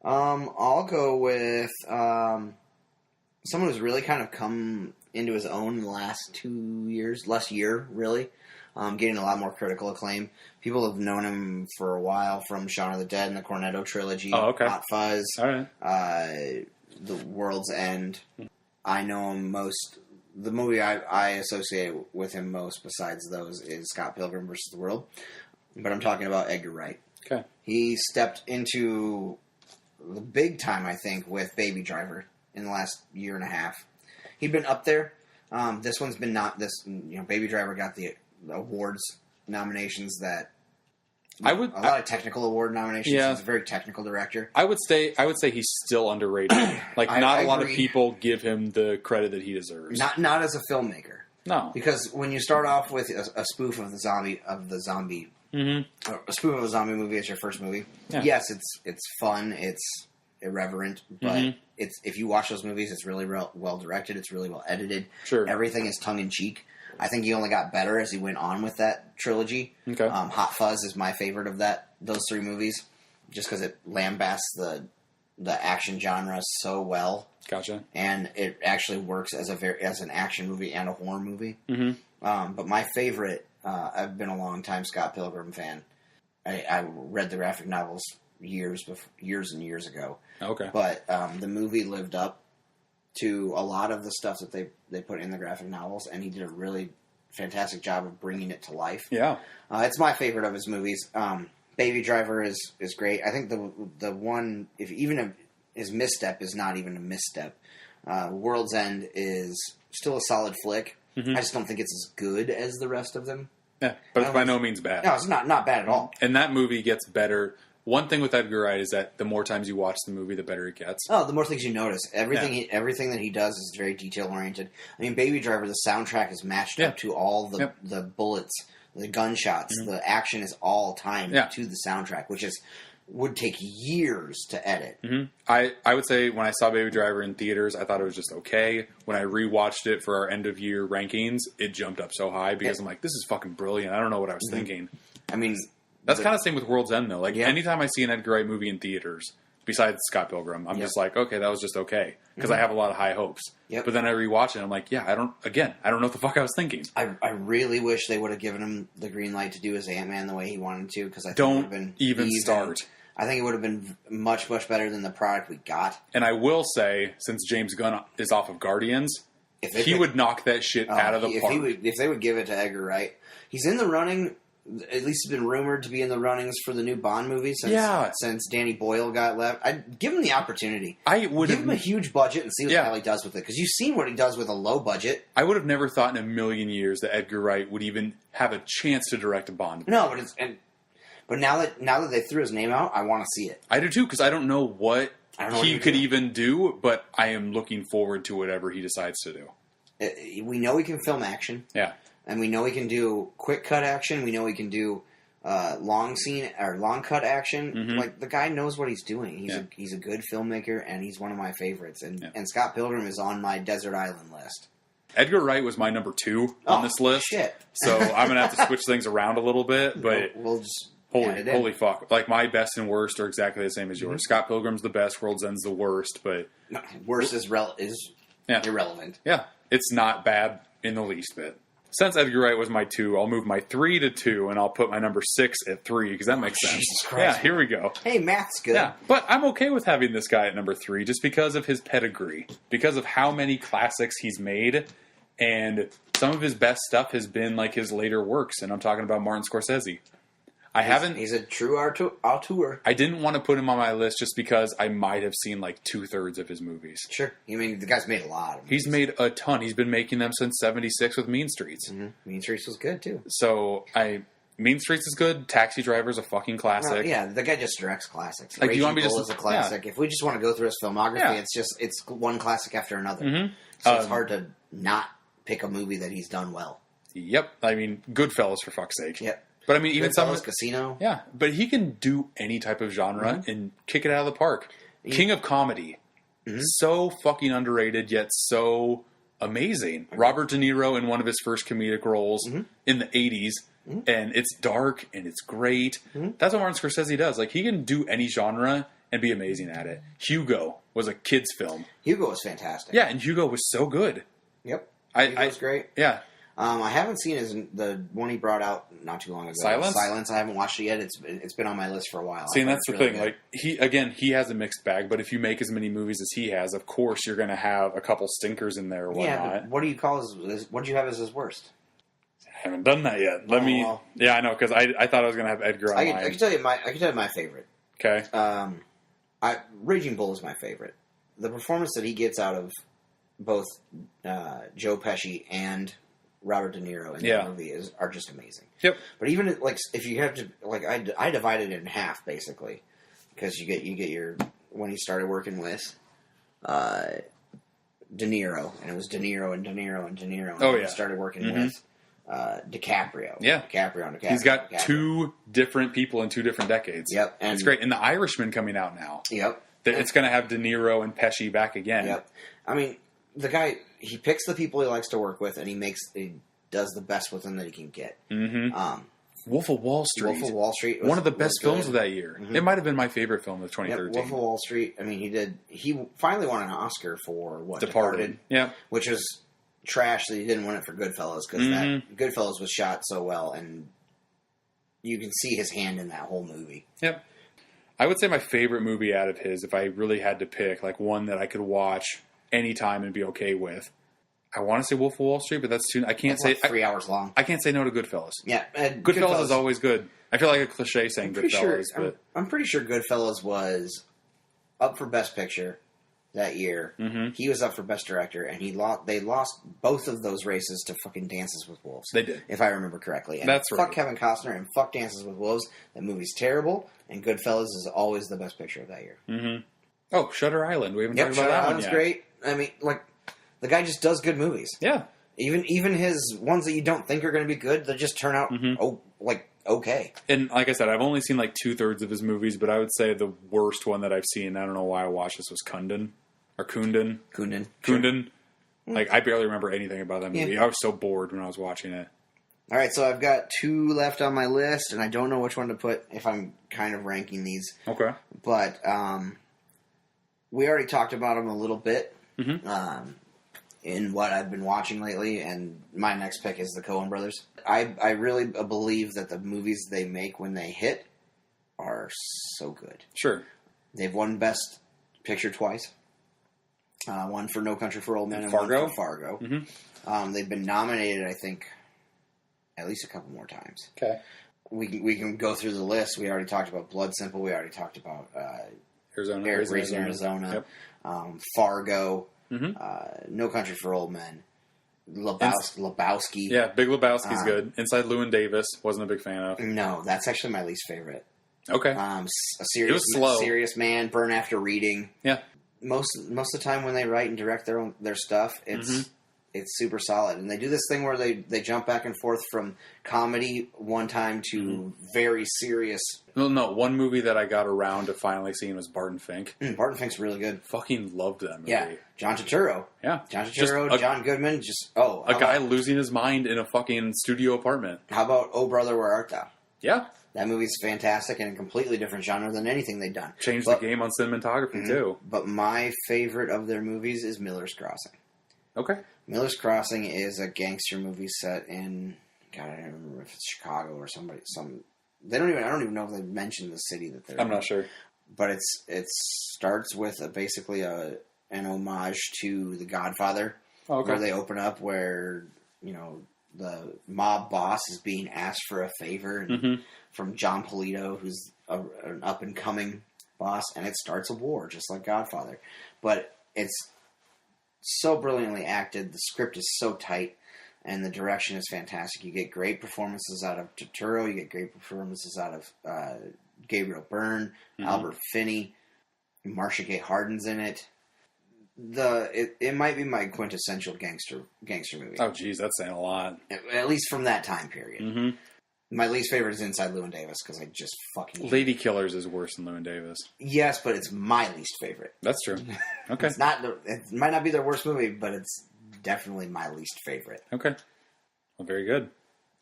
I'll go with someone who's really kind of come into his own in the last 2 years, last year, really. Getting a lot more critical acclaim. People have known him for a while from Shaun of the Dead and the Cornetto trilogy. Oh, okay. Hot Fuzz. All right. The World's End. I know him most... The movie I associate with him most besides those is Scott Pilgrim vs. the World. But I'm talking about Edgar Wright. Okay. He stepped into the big time, I think, with Baby Driver in the last year and a half. He'd been up there. This one's been not this. Baby Driver got the awards nominations that a lot of technical award nominations. Yeah. He's a very technical director. I would say he's still underrated. Like not a lot of people give him the credit that he deserves. Not as a filmmaker. No, because when you start off with a spoof of the zombie, mm-hmm. A spoof of a zombie movie as your first movie. Yeah. Yes, it's fun. It's irreverent, but if you watch those movies, it's really well directed. It's really well edited. Sure, everything is tongue in cheek. I think he only got better as he went on with that trilogy. Okay. Hot Fuzz is my favorite of those 3 movies, just because it lambasts the action genre so well. Gotcha. And it actually works as an action movie and a horror movie. Mm-hmm. But my favorite, I've been a long time Scott Pilgrim fan. I read the graphic novels years and years ago. Okay. But the movie lived up to a lot of the stuff that they put in the graphic novels, and he did a really fantastic job of bringing it to life. Yeah. It's my favorite of his movies. Baby Driver is great. I think the one, if his misstep is not even a misstep, World's End is still a solid flick. Mm-hmm. I just don't think it's as good as the rest of them. Yeah, but it's by no means bad. No, it's not bad at all. And that movie gets better. One thing with Edgar Wright is that the more times you watch the movie, the better it gets. Oh, the more things you notice. Everything that he does is very detail oriented. I mean, Baby Driver, the soundtrack is matched up to all the bullets, the gunshots, the action is all timed to the soundtrack, which would take years to edit. Mm-hmm. I would say when I saw Baby Driver in theaters, I thought it was just okay. When I rewatched it for our end of year rankings, it jumped up so high because I'm like, this is fucking brilliant. I don't know what I was thinking. I mean, that's kind of the same with World's End though. Like anytime I see an Edgar Wright movie in theaters, besides Scott Pilgrim, I'm just like, okay, that was just okay because I have a lot of high hopes. Yep. But then I rewatch it, and I'm like, I don't know what the fuck I was thinking. I really wish they would have given him the green light to do his Ant-Man the way he wanted to, because I think don't it would have been even start. I think it would have been much, much better than the product we got. And I will say, since James Gunn is off of Guardians, he would knock that shit out of the park. If they would give it to Edgar Wright, he's in the running. At least it's been rumored to be in the runnings for the new Bond movie since Danny Boyle got left. I'd give him the opportunity. I would give him a huge budget and see what the hell he does with it. Because you've seen what he does with a low budget. I would have never thought in a million years that Edgar Wright would even have a chance to direct a Bond movie. No, but now that they threw his name out, I want to see it. I do too, because I don't know what he could even do, but I am looking forward to whatever he decides to do. We know he can film action. Yeah. And we know he can do quick cut action. We know he can do long scene or long cut action. Mhm. Like the guy knows what he's doing. Yeah. He's a good filmmaker, and he's one of my favorites. And Yeah. and Scott Pilgrim is on my desert island list. Edgar Wright was my number 2 on this list. Shit. So I'm going to have to switch things around a little bit, but we'll just add it in. holy fuck. Like, my best and worst are exactly the same as yours. Scott Pilgrim's the best, World's End's the worst, but No, worse is Yeah. irrelevant. yeah, it's not bad in the least bit. Since Edgar Wright was my 2, I'll move my 3 to 2, and I'll put my number 6 at 3, because that makes sense. Jesus Christ. Yeah, here we go. Hey, math's good. Yeah, but I'm okay with having this guy at number 3 just because of his pedigree, because of how many classics he's made, and some of his best stuff has been like his later works, and I'm talking about Martin Scorsese. He's a true auteur. I didn't want to put him on my list just because I might have seen like 2/3 of his movies. Sure. I mean, the guy's made a lot of He's made a ton. He's been making them since '76 with Mean Streets. Mean Streets was good, too. So Mean Streets is good. Taxi Driver's a fucking classic. Well, yeah, the guy just directs classics. Like, do you want me to Bull just- is a classic. If we just want to go through his filmography, Yeah. it's one classic after another. Mhm. So it's hard to not pick a movie that he's done well. Yep. I mean, Goodfellas for fuck's sake. Yep. But I mean, even some Goodfellas, Casino. Yeah, but he can do any type of genre and kick it out of the park. King of comedy. So fucking underrated, yet so amazing. Robert De Niro in one of his first comedic roles in the 80s. And it's dark and it's great. That's what Martin Scorsese does. Like, he can do any genre and be amazing at it. Hugo was a kid's film. Hugo was fantastic. Yeah, and Hugo was so good. Yep. I Hugo was great. Yeah. I haven't seen the one he brought out not too long ago. Silence? I haven't watched it yet. It's been on my list for a while. See, and I've that's the heard it's thing. really Like, he has a mixed bag, but if you make as many movies as he has, of course you're going to have a couple stinkers in there or good. whatnot. Yeah, but what do you call what do you have as his worst? I haven't done that yet. Let me. well. Yeah, I know, because I thought I was going to have Edgar on I mine. can tell you my favorite. Okay. Raging Bull is my favorite. The performance that he gets out of both Joe Pesci and Robert De Niro in Yeah. that movie are just amazing. Yep. But even like if you have to like I divided it in half basically because you get your when he started working with De Niro and it was De Niro and De Niro and De Niro. And Oh, then yeah. he started working with DiCaprio. Yeah. DiCaprio and DiCaprio. He's got DiCaprio. 2 different people in 2 different decades. Yep. And It's great. And The Irishman coming out now. Yep. It's going to have De Niro and Pesci back again. Yep. I mean, the guy, he picks the people he likes to work with, and he does the best with them that he can get. Mm-hmm. Wolf of Wall Street. Wolf of Wall Street was one of the best was good. films of that year. It might have been my favorite film of Yep, 2013. Wolf of Wall Street. I mean, he finally won an Oscar for what? Departed. Yeah. Which was trash that he didn't win it for Goodfellas because that Goodfellas was shot so well, and you can see his hand in that whole movie. Yep. I would say my favorite movie out of his, if I really had to pick, like one that I could watch anytime and be okay with, I want to say Wolf of Wall Street, but that's too. I can't It's say like 3 hours long. I can't say no to Goodfellas. Yeah, Goodfellas is always good. I feel like a cliche saying Goodfellas, but I'm pretty sure Goodfellas was up for Best Picture that year. Mhm. He was up for Best Director, and they lost both of those races to fucking Dances with Wolves. They did. if I remember correctly. And That's fuck right. Kevin Costner and fuck Dances with Wolves. That movie's terrible, and Goodfellas is always the Best Picture of that year. Oh, Shutter Island. We haven't Yep, talked about Shutter that one Island's yet. great. I mean, like the guy just does good movies. Yeah. Even his ones that you don't think are going to be good, they just turn out okay. And like I said, I've only seen like 2/3 of his movies, but I would say the worst one that I've seen, I don't know why I watched this, was Kundun. Kundun. Like, I barely remember anything about that movie. Yeah. I was so bored when I was watching it. All right, so I've got 2 left on my list, and I don't know which one to put if I'm kind of ranking these. Okay. But we already talked about them a little bit in what I've been watching lately, and my next pick is the Coen Brothers. I really believe that the movies they make when they hit are so good. Sure. They've won Best Picture twice. One for No Country for Old Men and Fargo? one for Fargo. They've been nominated, I think, at least a couple more times. Okay. We can go through the list. We already talked about Blood Simple. We already talked about Raising Arizona. Yep. Fargo. No Country for Old Men. Lebowski. Yeah, Big Lebowski's good. Inside Llewyn Davis, wasn't a big fan of. No, that's actually my least favorite. Okay. A It was slow. Serious Man, Burn After Reading. Yeah. Most of the time when they write and direct their stuff, it's it's super solid. And they do this thing where they jump back and forth from comedy one time to very serious. No, one movie that I got around to finally seeing was Barton Fink. Barton Fink's really good. Fucking loved that movie. Yeah, John Turturro. Yeah. John Turturro, John Goodman. A guy losing his mind in a fucking studio apartment. How about Oh Brother, Where Art Thou? Yeah. That movie's fantastic and a completely different genre than anything they've done. Changed the game on cinematography, too. But my favorite of their movies is Miller's Crossing. Okay. Miller's Crossing is a gangster movie set in, God, I don't remember if it's Chicago or I don't even know if they mentioned the city that they're I'm in. not sure. But it starts with basically an homage to The Godfather. Oh, okay. Where they open up where, the mob boss is being asked for a favor and from John Polito, who's an up-and-coming boss, and it starts a war, just like Godfather. But it's so brilliantly acted, the script is so tight, and the direction is fantastic. You get great performances out of Turturro, you get great performances out of Gabriel Byrne, Albert Finney, Marcia Gay Harden's in it. It might be my quintessential gangster movie. Oh, geez, that's saying a lot. At least from that time period. Mm-hmm. My least favorite is Inside Llewyn Davis because I just fucking Lady Killers is worse than Llewyn Davis. Yes, but it's my least favorite. That's true. Okay. It might not be their worst movie, but it's definitely my least favorite. Okay. Well, very good.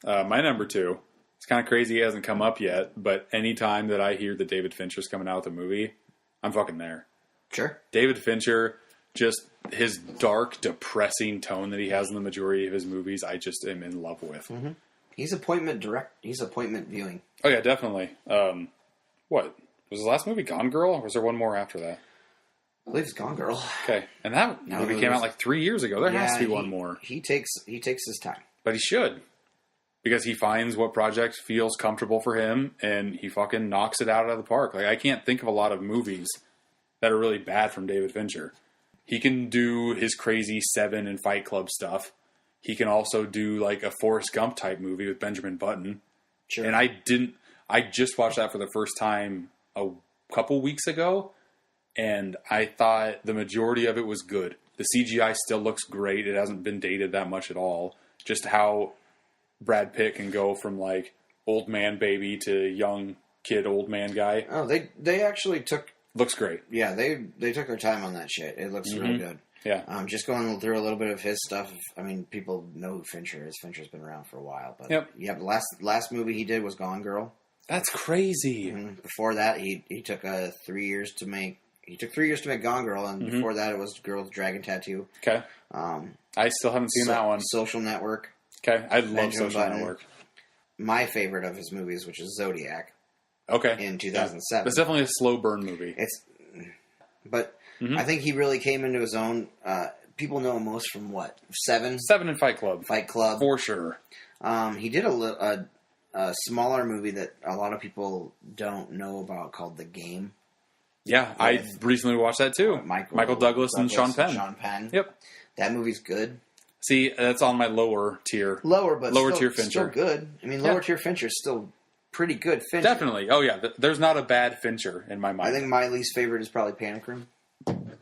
My number 2. It's kind of crazy. It hasn't come up yet, but anytime that I hear that David Fincher's coming out with a movie, I'm fucking there. Sure. David Fincher, just his dark, depressing tone that he has in the majority of his movies, I just am in love with. Mm-hmm. He's appointment viewing. Oh, yeah, definitely. What? Was his last movie Gone Girl, or was there one more after that? I believe it's Gone Girl. Okay. And that movie came out like 3 years ago. There has to be one more. He takes his time. But he should. Because he finds what project feels comfortable for him, and he fucking knocks it out of the park. Like, I can't think of a lot of movies that are really bad from David Fincher. He can do his crazy Seven and Fight Club stuff. He can also do like a Forrest Gump type movie with Benjamin Button. Sure. And I just watched that for the first time a couple weeks ago, and I thought the majority of it was good. The CGI still looks great. It hasn't been dated that much at all. Just how Brad Pitt can go from like old man baby to young kid old man guy. Oh, they actually took... Looks great. Yeah, they took their time on that shit. It looks really good. Yeah. Just going through a little bit of his stuff. I mean, people know who Fincher is. Fincher's been around for a while. But yeah, the last movie he did was Gone Girl. That's crazy. Before that, he took 3 years to make. He took 3 years to make Gone Girl, and before that, it was Girl with Dragon Tattoo. Okay. I still haven't seen that one. Social Network. Okay, I love Benjamin Social Button. Network. My favorite of his movies, which is Zodiac. Okay. In 2007. It's definitely a slow burn movie. But I think he really came into his own. People know him most from what? Seven and Fight Club. Fight Club. For sure. He did a smaller movie that a lot of people don't know about called The Game. Yeah, I recently watched that too. Michael Douglas and Sean Penn. Sean Penn. Yep. That movie's good. See, that's on my lower tier. Lower tier Fincher. Still good. I mean, lower tier Fincher is still pretty good Fincher. Definitely. Oh, yeah. There's not a bad Fincher in my mind. I think my least favorite is probably Panic Room.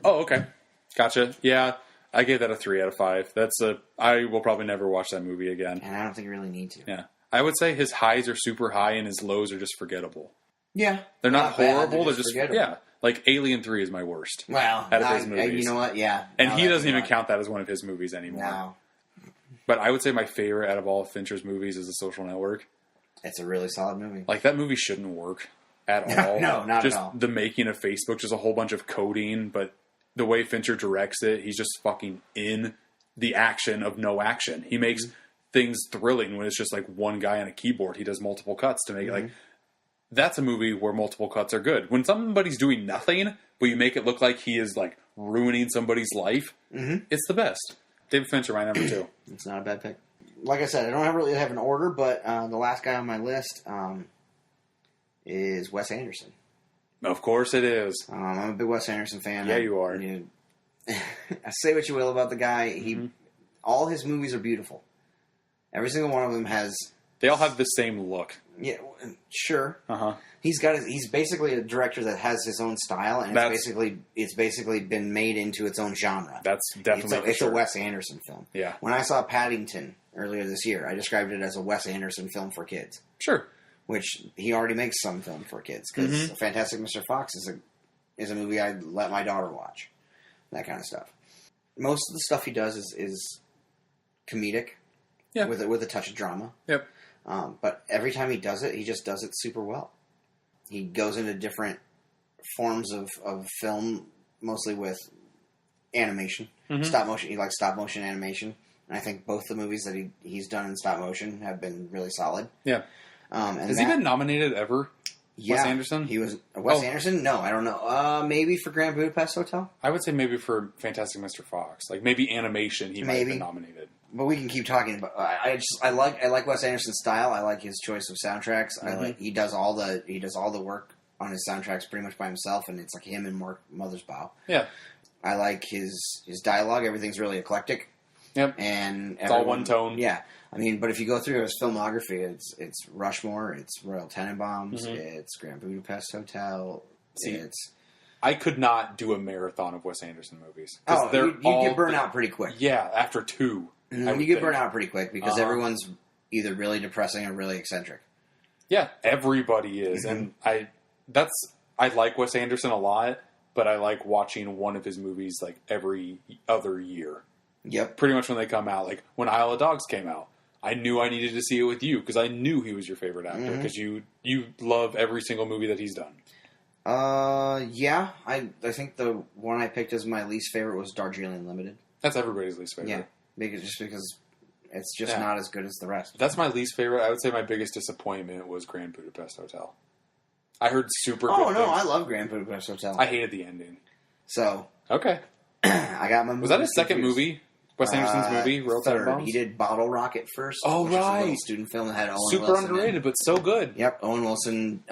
Oh, okay. Gotcha. Yeah, I gave that a 3 out of 5. I will probably never watch that movie again. And I don't think you really need to. Yeah. I would say his highs are super high and his lows are just forgettable. Yeah. They're not horrible. They're just forgettable. Yeah. Like Alien 3 is my worst. Well, out of his movies. You know what? Yeah. And he doesn't even count that as one of his movies anymore. No. But I would say my favorite out of all of Fincher's movies is The Social Network. It's a really solid movie. Like, that movie shouldn't work at all. No, not just at all. The making of Facebook, just a whole bunch of coding, but the way Fincher directs it, he's just fucking in the action of no action. He makes things thrilling when it's just like one guy on a keyboard. He does multiple cuts to make it like... That's a movie where multiple cuts are good. When somebody's doing nothing, but you make it look like he is like ruining somebody's life, it's the best. David Fincher, my number 2. It's not a bad pick. Like I said, I don't really have an order, but the last guy on my list is Wes Anderson. Of course it is. I'm a big Wes Anderson fan. Yeah, you are. Say what you will about the guy. All his movies are beautiful. Every single one of them has They all have the same look. Yeah, sure. Uh-huh. He's basically a director that has his own style, and it's basically been made into its own genre. That's definitely it's a Wes Anderson film. Yeah. When I saw Paddington earlier this year, I described it as a Wes Anderson film for kids. Sure. Which he already makes some film for kids, because Fantastic Mr. Fox is a movie I'd let my daughter watch. That kind of stuff. Most of the stuff he does is comedic, with a touch of drama. Yep. But every time he does it, he just does it super well. He goes into different forms of film, mostly with animation, stop motion. He likes stop motion animation, and I think both the movies that he's done in stop motion have been really solid. Yeah. Has he been nominated ever? Yeah, Wes Anderson? He was Wes Anderson? No, I don't know. Maybe for Grand Budapest Hotel? I would say maybe for Fantastic Mr. Fox. Like maybe animation he might have been nominated. But we can keep talking about. I like Wes Anderson's style. I like his choice of soundtracks. He does all the work on his soundtracks pretty much by himself, and it's like him and Mark Mothersbaugh. Yeah. I like his dialogue. Everything's really eclectic. Yep. And it's all one tone. Yeah. I mean, but if you go through his filmography, it's Rushmore, it's Royal Tenenbaums, it's Grand Budapest Hotel. I could not do a marathon of Wes Anderson movies. You get burnt out pretty quick. Yeah, after two. You get burnt out pretty quick because everyone's either really depressing or really eccentric. Yeah, everybody is. And I like Wes Anderson a lot, but I like watching one of his movies like every other year. Yep. Pretty much when they come out. Like when Isle of Dogs came out, I knew I needed to see it with you because I knew he was your favorite actor because you love every single movie that he's done. Yeah. I think the one I picked as my least favorite was Darjeeling Limited. That's everybody's least favorite. Yeah. Because it's just not as good as the rest. That's my least favorite. I would say my biggest disappointment was Grand Budapest Hotel. I heard super good things. I love Grand Budapest Hotel. I hated the ending. So. Okay. I got my movie. Was that his second movie? Wes Anderson's movie? Royal Tenenbaums? He did Bottle Rocket first. Oh, which is a little right. student film that had Owen super Wilson underrated, but so good. Yep. Owen Wilson,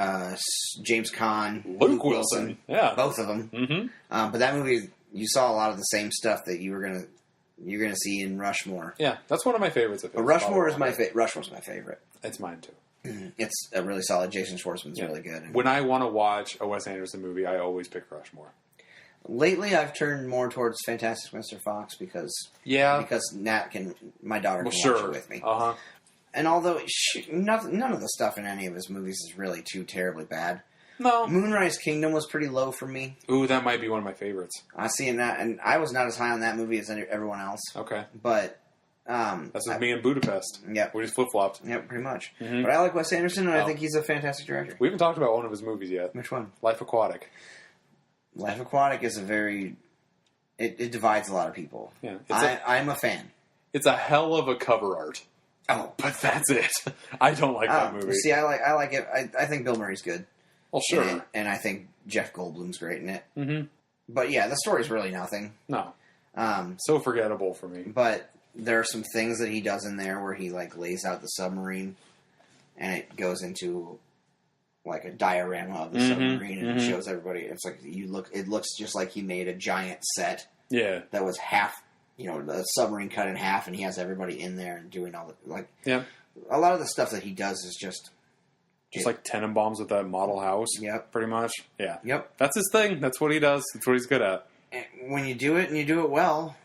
James Caan, Luke Wilson. Yeah. Both of them. Mm-hmm. But that movie, you saw a lot of the same stuff that you're gonna see in Rushmore. Yeah, that's one of my favorites. But Rushmore is Rushmore's my favorite. It's mine too. It's a really solid. Jason Schwartzman's really good. When I want to watch a Wes Anderson movie, I always pick Rushmore. Lately, I've turned more towards Fantastic Mr. Fox because Nat my daughter can watch it with me. Uh-huh. And although none of the stuff in any of his movies is really too terribly bad. No. Moonrise Kingdom was pretty low for me. Ooh, that might be one of my favorites. I see that, and I was not as high on that movie as everyone else. Okay. But that's with me in Budapest. Yeah, we just flip flopped. Yeah, pretty much. Mm-hmm. But I like Wes Anderson, and I think he's a fantastic director. We haven't talked about one of his movies yet. Which one? Life Aquatic. Life Aquatic is it divides a lot of people. Yeah, I'm a fan. It's a hell of a cover art. Oh, but that's it. I don't like that movie. See, I like it. I think Bill Murray's good. Well, sure. And I think Jeff Goldblum's great in it. Mm-hmm. But yeah, the story's really nothing. No. So forgettable for me. But there are some things that he does in there where he lays out the submarine, and it goes into like a diorama of the submarine, and it shows everybody. It's like it looks just like he made a giant set. Yeah. That was half. The submarine cut in half, and he has everybody in there and doing all the Yeah. A lot of the stuff that he does is just like Tenenbaums with that model house. Yep. Pretty much. Yeah. Yep. That's his thing. That's what he does. That's what he's good at. And when you do it and you do it well,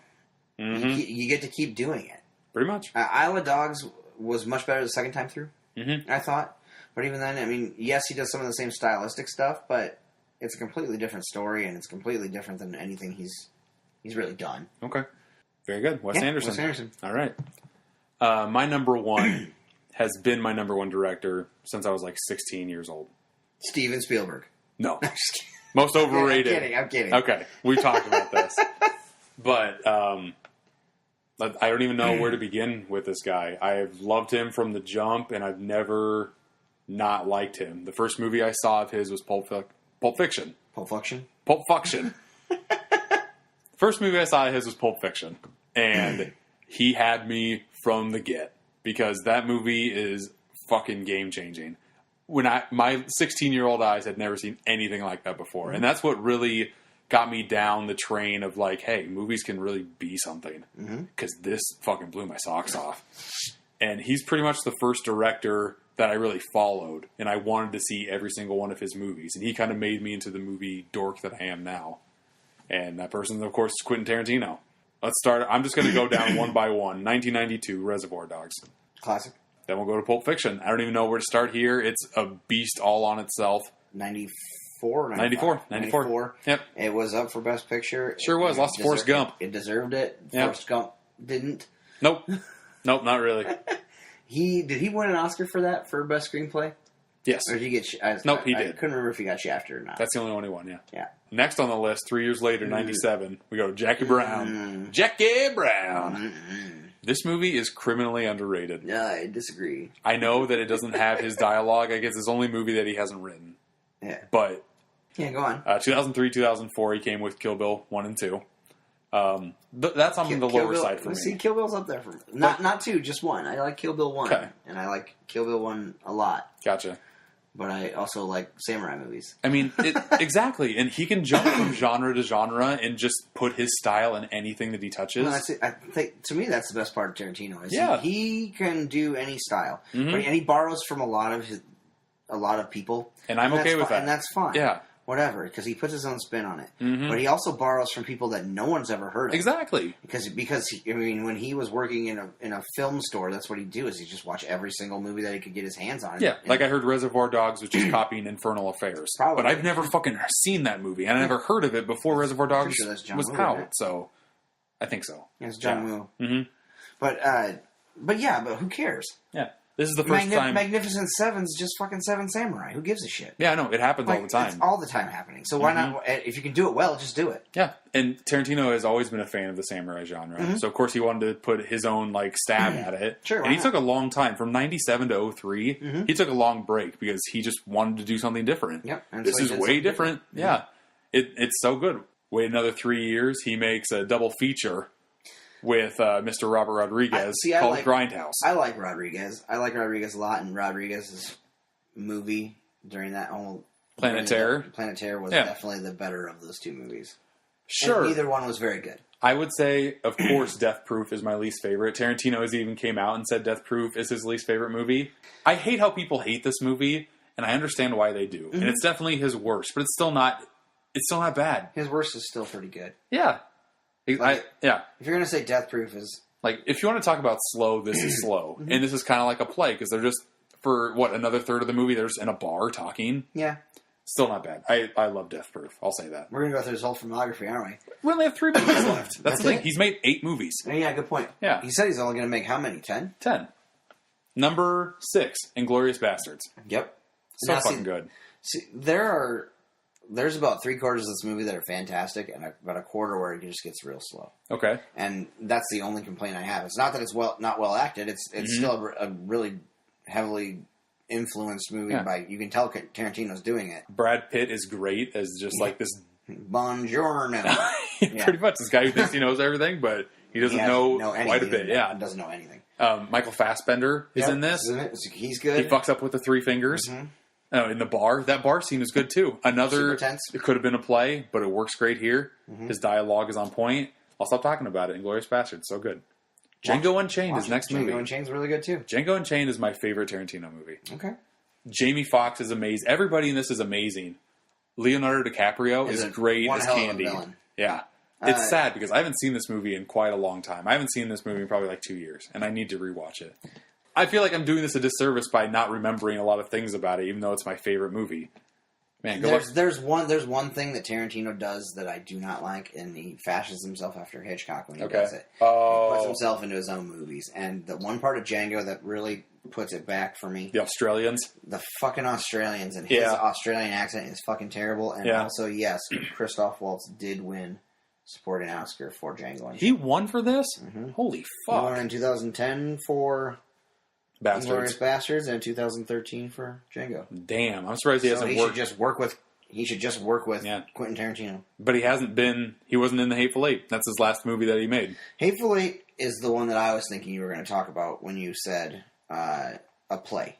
you get to keep doing it. Pretty much. Isle of Dogs was much better the second time through, I thought. But even then, I mean, yes, he does some of the same stylistic stuff, but it's a completely different story, and it's completely different than anything he's really done. Okay. Very good. Wes Anderson. Wes Anderson. All right. My number one has been my number one director since I was 16 years old. Steven Spielberg. No. Most overrated. I'm kidding. Okay. We talked about this. But I don't even know where to begin with this guy. I've loved him from the jump, and I've never not liked him. The first movie I saw of his was Pulp Fiction. Pulp Fiction? Pulp Fiction. First movie I saw of his was Pulp Fiction. And he had me from the get. Because that movie is fucking game-changing. My 16-year-old eyes had never seen anything like that before. And that's what really got me down the train of hey, movies can really be something. Because this fucking blew my socks off. And he's pretty much the first director that I really followed, and I wanted to see every single one of his movies. And he kind of made me into the movie dork that I am now. And that person, of course, is Quentin Tarantino. Let's start. I'm just going to go down one by one. 1992, Reservoir Dogs. Classic. Then we'll go to Pulp Fiction. I don't even know where to start here. It's a beast all on itself. 94? 94. Yep. It was up for Best Picture. Sure was. Lost of Forrest Gump. It deserved it. Yep. Forrest Gump didn't. Nope. Nope, not really. Did he win an Oscar for that, for Best Screenplay? Yes. Or did he get... Nope, he I did. couldn't remember if he got shafted or not. That's the only one he won, yeah. Yeah. Next on the list, 3 years later, 97, we go to Jackie Brown. Jackie Brown. This movie is criminally underrated. Yeah, I disagree. I know that it doesn't have his dialogue. I guess it's the only movie that he hasn't written. Yeah. But Yeah, go on. 2003, 2004, he came with Kill Bill 1 and 2. That's on the lower side for me. See, Kill Bill's up there for me. Not 2, just 1. I like Kill Bill 1. Okay. And I like Kill Bill 1 a lot. Gotcha. But I also like samurai movies. I mean, exactly. And he can jump from genre to genre and just put his style in anything that he touches. Well, I think, to me, that's the best part of Tarantino. Is Yeah. he can do any style. Mhm. And he borrows from a lot of people. And I'm okay with that. And that's fine. Yeah. Whatever, because he puts his own spin on it. Mhm. But he also borrows from people that no one's ever heard of. Exactly. Because when he was working in a film store, that's what he'd do, is he'd just watch every single movie that he could get his hands on. Yeah, And- like I heard Reservoir Dogs was just copying Infernal Affairs. Probably. But I've never fucking seen that movie, and I never heard of it before Reservoir Dogs sure that's John was Woo, out. right? So, I think so. Yeah, it's John Woo. Mm-hmm. But who cares? Yeah. This is the first time. Magnificent Seven's just fucking Seven Samurai. Who gives a shit? Yeah, I know. It happens all the It's time. all the time happening. So why not? If you can do it well, just do it. Yeah. And Tarantino has always been a fan of the samurai genre. So, of course, he wanted to put his own, stab at it. Sure, why And he not? took a long time. From 97 to 03, he took a long break because he just wanted to do something different. Yep. And This so he is did way something different. Yeah. It's so good. Wait another 3 years, he makes a double feature with Mr. Robert Rodriguez called Grindhouse. I like Rodriguez. I like Rodriguez a lot, and Rodriguez's movie during that whole Planet Terror. Planet Terror was Yeah. definitely the better of those two movies. Sure. And neither one was very good. I would say, of course, Death Proof is my least favorite. Tarantino has even came out and said Death Proof is his least favorite movie. I hate how people hate this movie, and I understand why they do. And it's definitely his worst, but it's still not bad. His worst is still pretty good. Yeah. Yeah. If you're gonna say Death Proof is If you want to talk about slow, this is slow. And this is kind of like a play, because they're just, for, another third of the movie, they're just in a bar talking. yeah, Still not bad. I love Death Proof. I'll say that. we're gonna go through his whole filmography, aren't we? We only have 3 movies left. That's the thing. it? He's made 8 movies. Yeah, good point. Yeah. he said he's only gonna make how many? 10? 10. Number 6, Inglourious Bastards. Yep. So Now, see- fucking good. See, there's about 3/4 of this movie that are fantastic, and about a quarter where it just gets real slow. Okay. And that's the only complaint I have. It's not that it's not well acted. It's still a really heavily influenced movie Yeah. by. You can tell Tarantino's doing it. Brad Pitt is great as just like this. Buongiorno. Pretty much this guy who thinks he knows everything, but he doesn't know quite a bit. Yeah. Doesn't know anything. Michael Fassbender is in this. Isn't it? He's He good. fucks up with the 3 fingers. In the bar. That bar scene is good too. Another, Super tense. it could have been a play, but it works great here. His dialogue is on point. I'll stop talking about it. Inglourious Bastards, so good. Django Unchained is next movie. Django Unchained's really good too. Django Unchained is my favorite Tarantino movie. Okay. Jamie Foxx is amazing. Everybody in this is amazing. Leonardo DiCaprio is great one as hell of a Candy. villain. Yeah. It's sad because I haven't seen this movie in quite a long time. I haven't seen this movie in probably 2 years, and I need to rewatch it. I feel like I'm doing this a disservice by not remembering a lot of things about it, even though it's my favorite movie. Man, go look. There's one thing that Tarantino does that I do not like, and he fashions himself after Hitchcock when he does it. He puts himself into his own movies, and the one part of Django that really puts it back for me, The Australians. the fucking Australians, and his Yeah. Australian accent is fucking terrible. And also, yes, Christoph Waltz did win supporting Oscar for Django Unchained. He won for this? Holy He won fuck. in 2010 for Bastards. Inglourious Bastards, and 2013 for Django. Damn, I'm surprised he So hasn't he worked. should just work with. He should just work with Yeah. Quentin Tarantino. But he wasn't in The Hateful Eight. That's his last movie that he made. Hateful Eight is the one that I was thinking you were going to talk about when you said a play,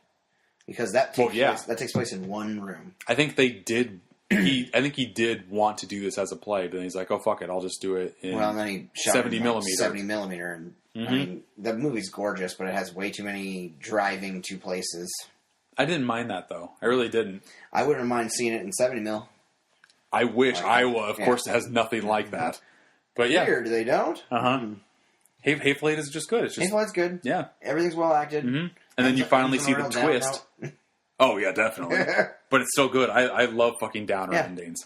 because that takes place in one room. I think they did I think he did want to do this as a play, but then he's like, "Oh fuck it, I'll just do it in Well, and then he shot 70 it in, millimeter." 70 millimeter, and I mean, the movie's gorgeous, but it has way too many driving to places. I didn't mind that though. I really didn't. I wouldn't mind seeing it in 70 mil. I wish Like, Iowa, of yeah. course, has nothing like that. But yeah, Weird, they don't. Hateful Eight is just good. It's just Hateful Eight's good. yeah. Everything's well acted. And then you finally see the Ends on a real down twist. note. Oh yeah, definitely. But it's still good. I love fucking downer Yeah. endings.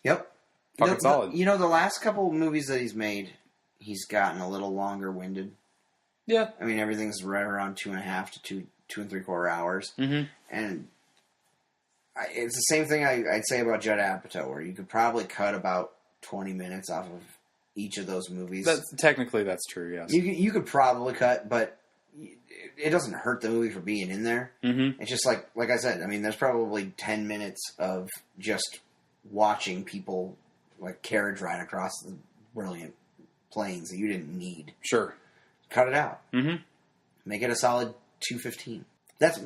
Yep. Fucking solid. You know, the last couple movies that he's made, he's gotten a little longer winded. Yeah. I mean, everything's right around 2.5 to 2 3/4 hours. And it's the same thing I'd say about Judd Apatow, where you could probably cut about 20 minutes off of each of those movies. Technically, that's true. Yes. You could probably cut, but it doesn't hurt the movie for being in there. It's just like I said. I mean, there's probably 10 minutes of just watching people like carriage ride across the brilliant plains that you didn't need. Sure. Cut it out. Make it a solid 2:15. That's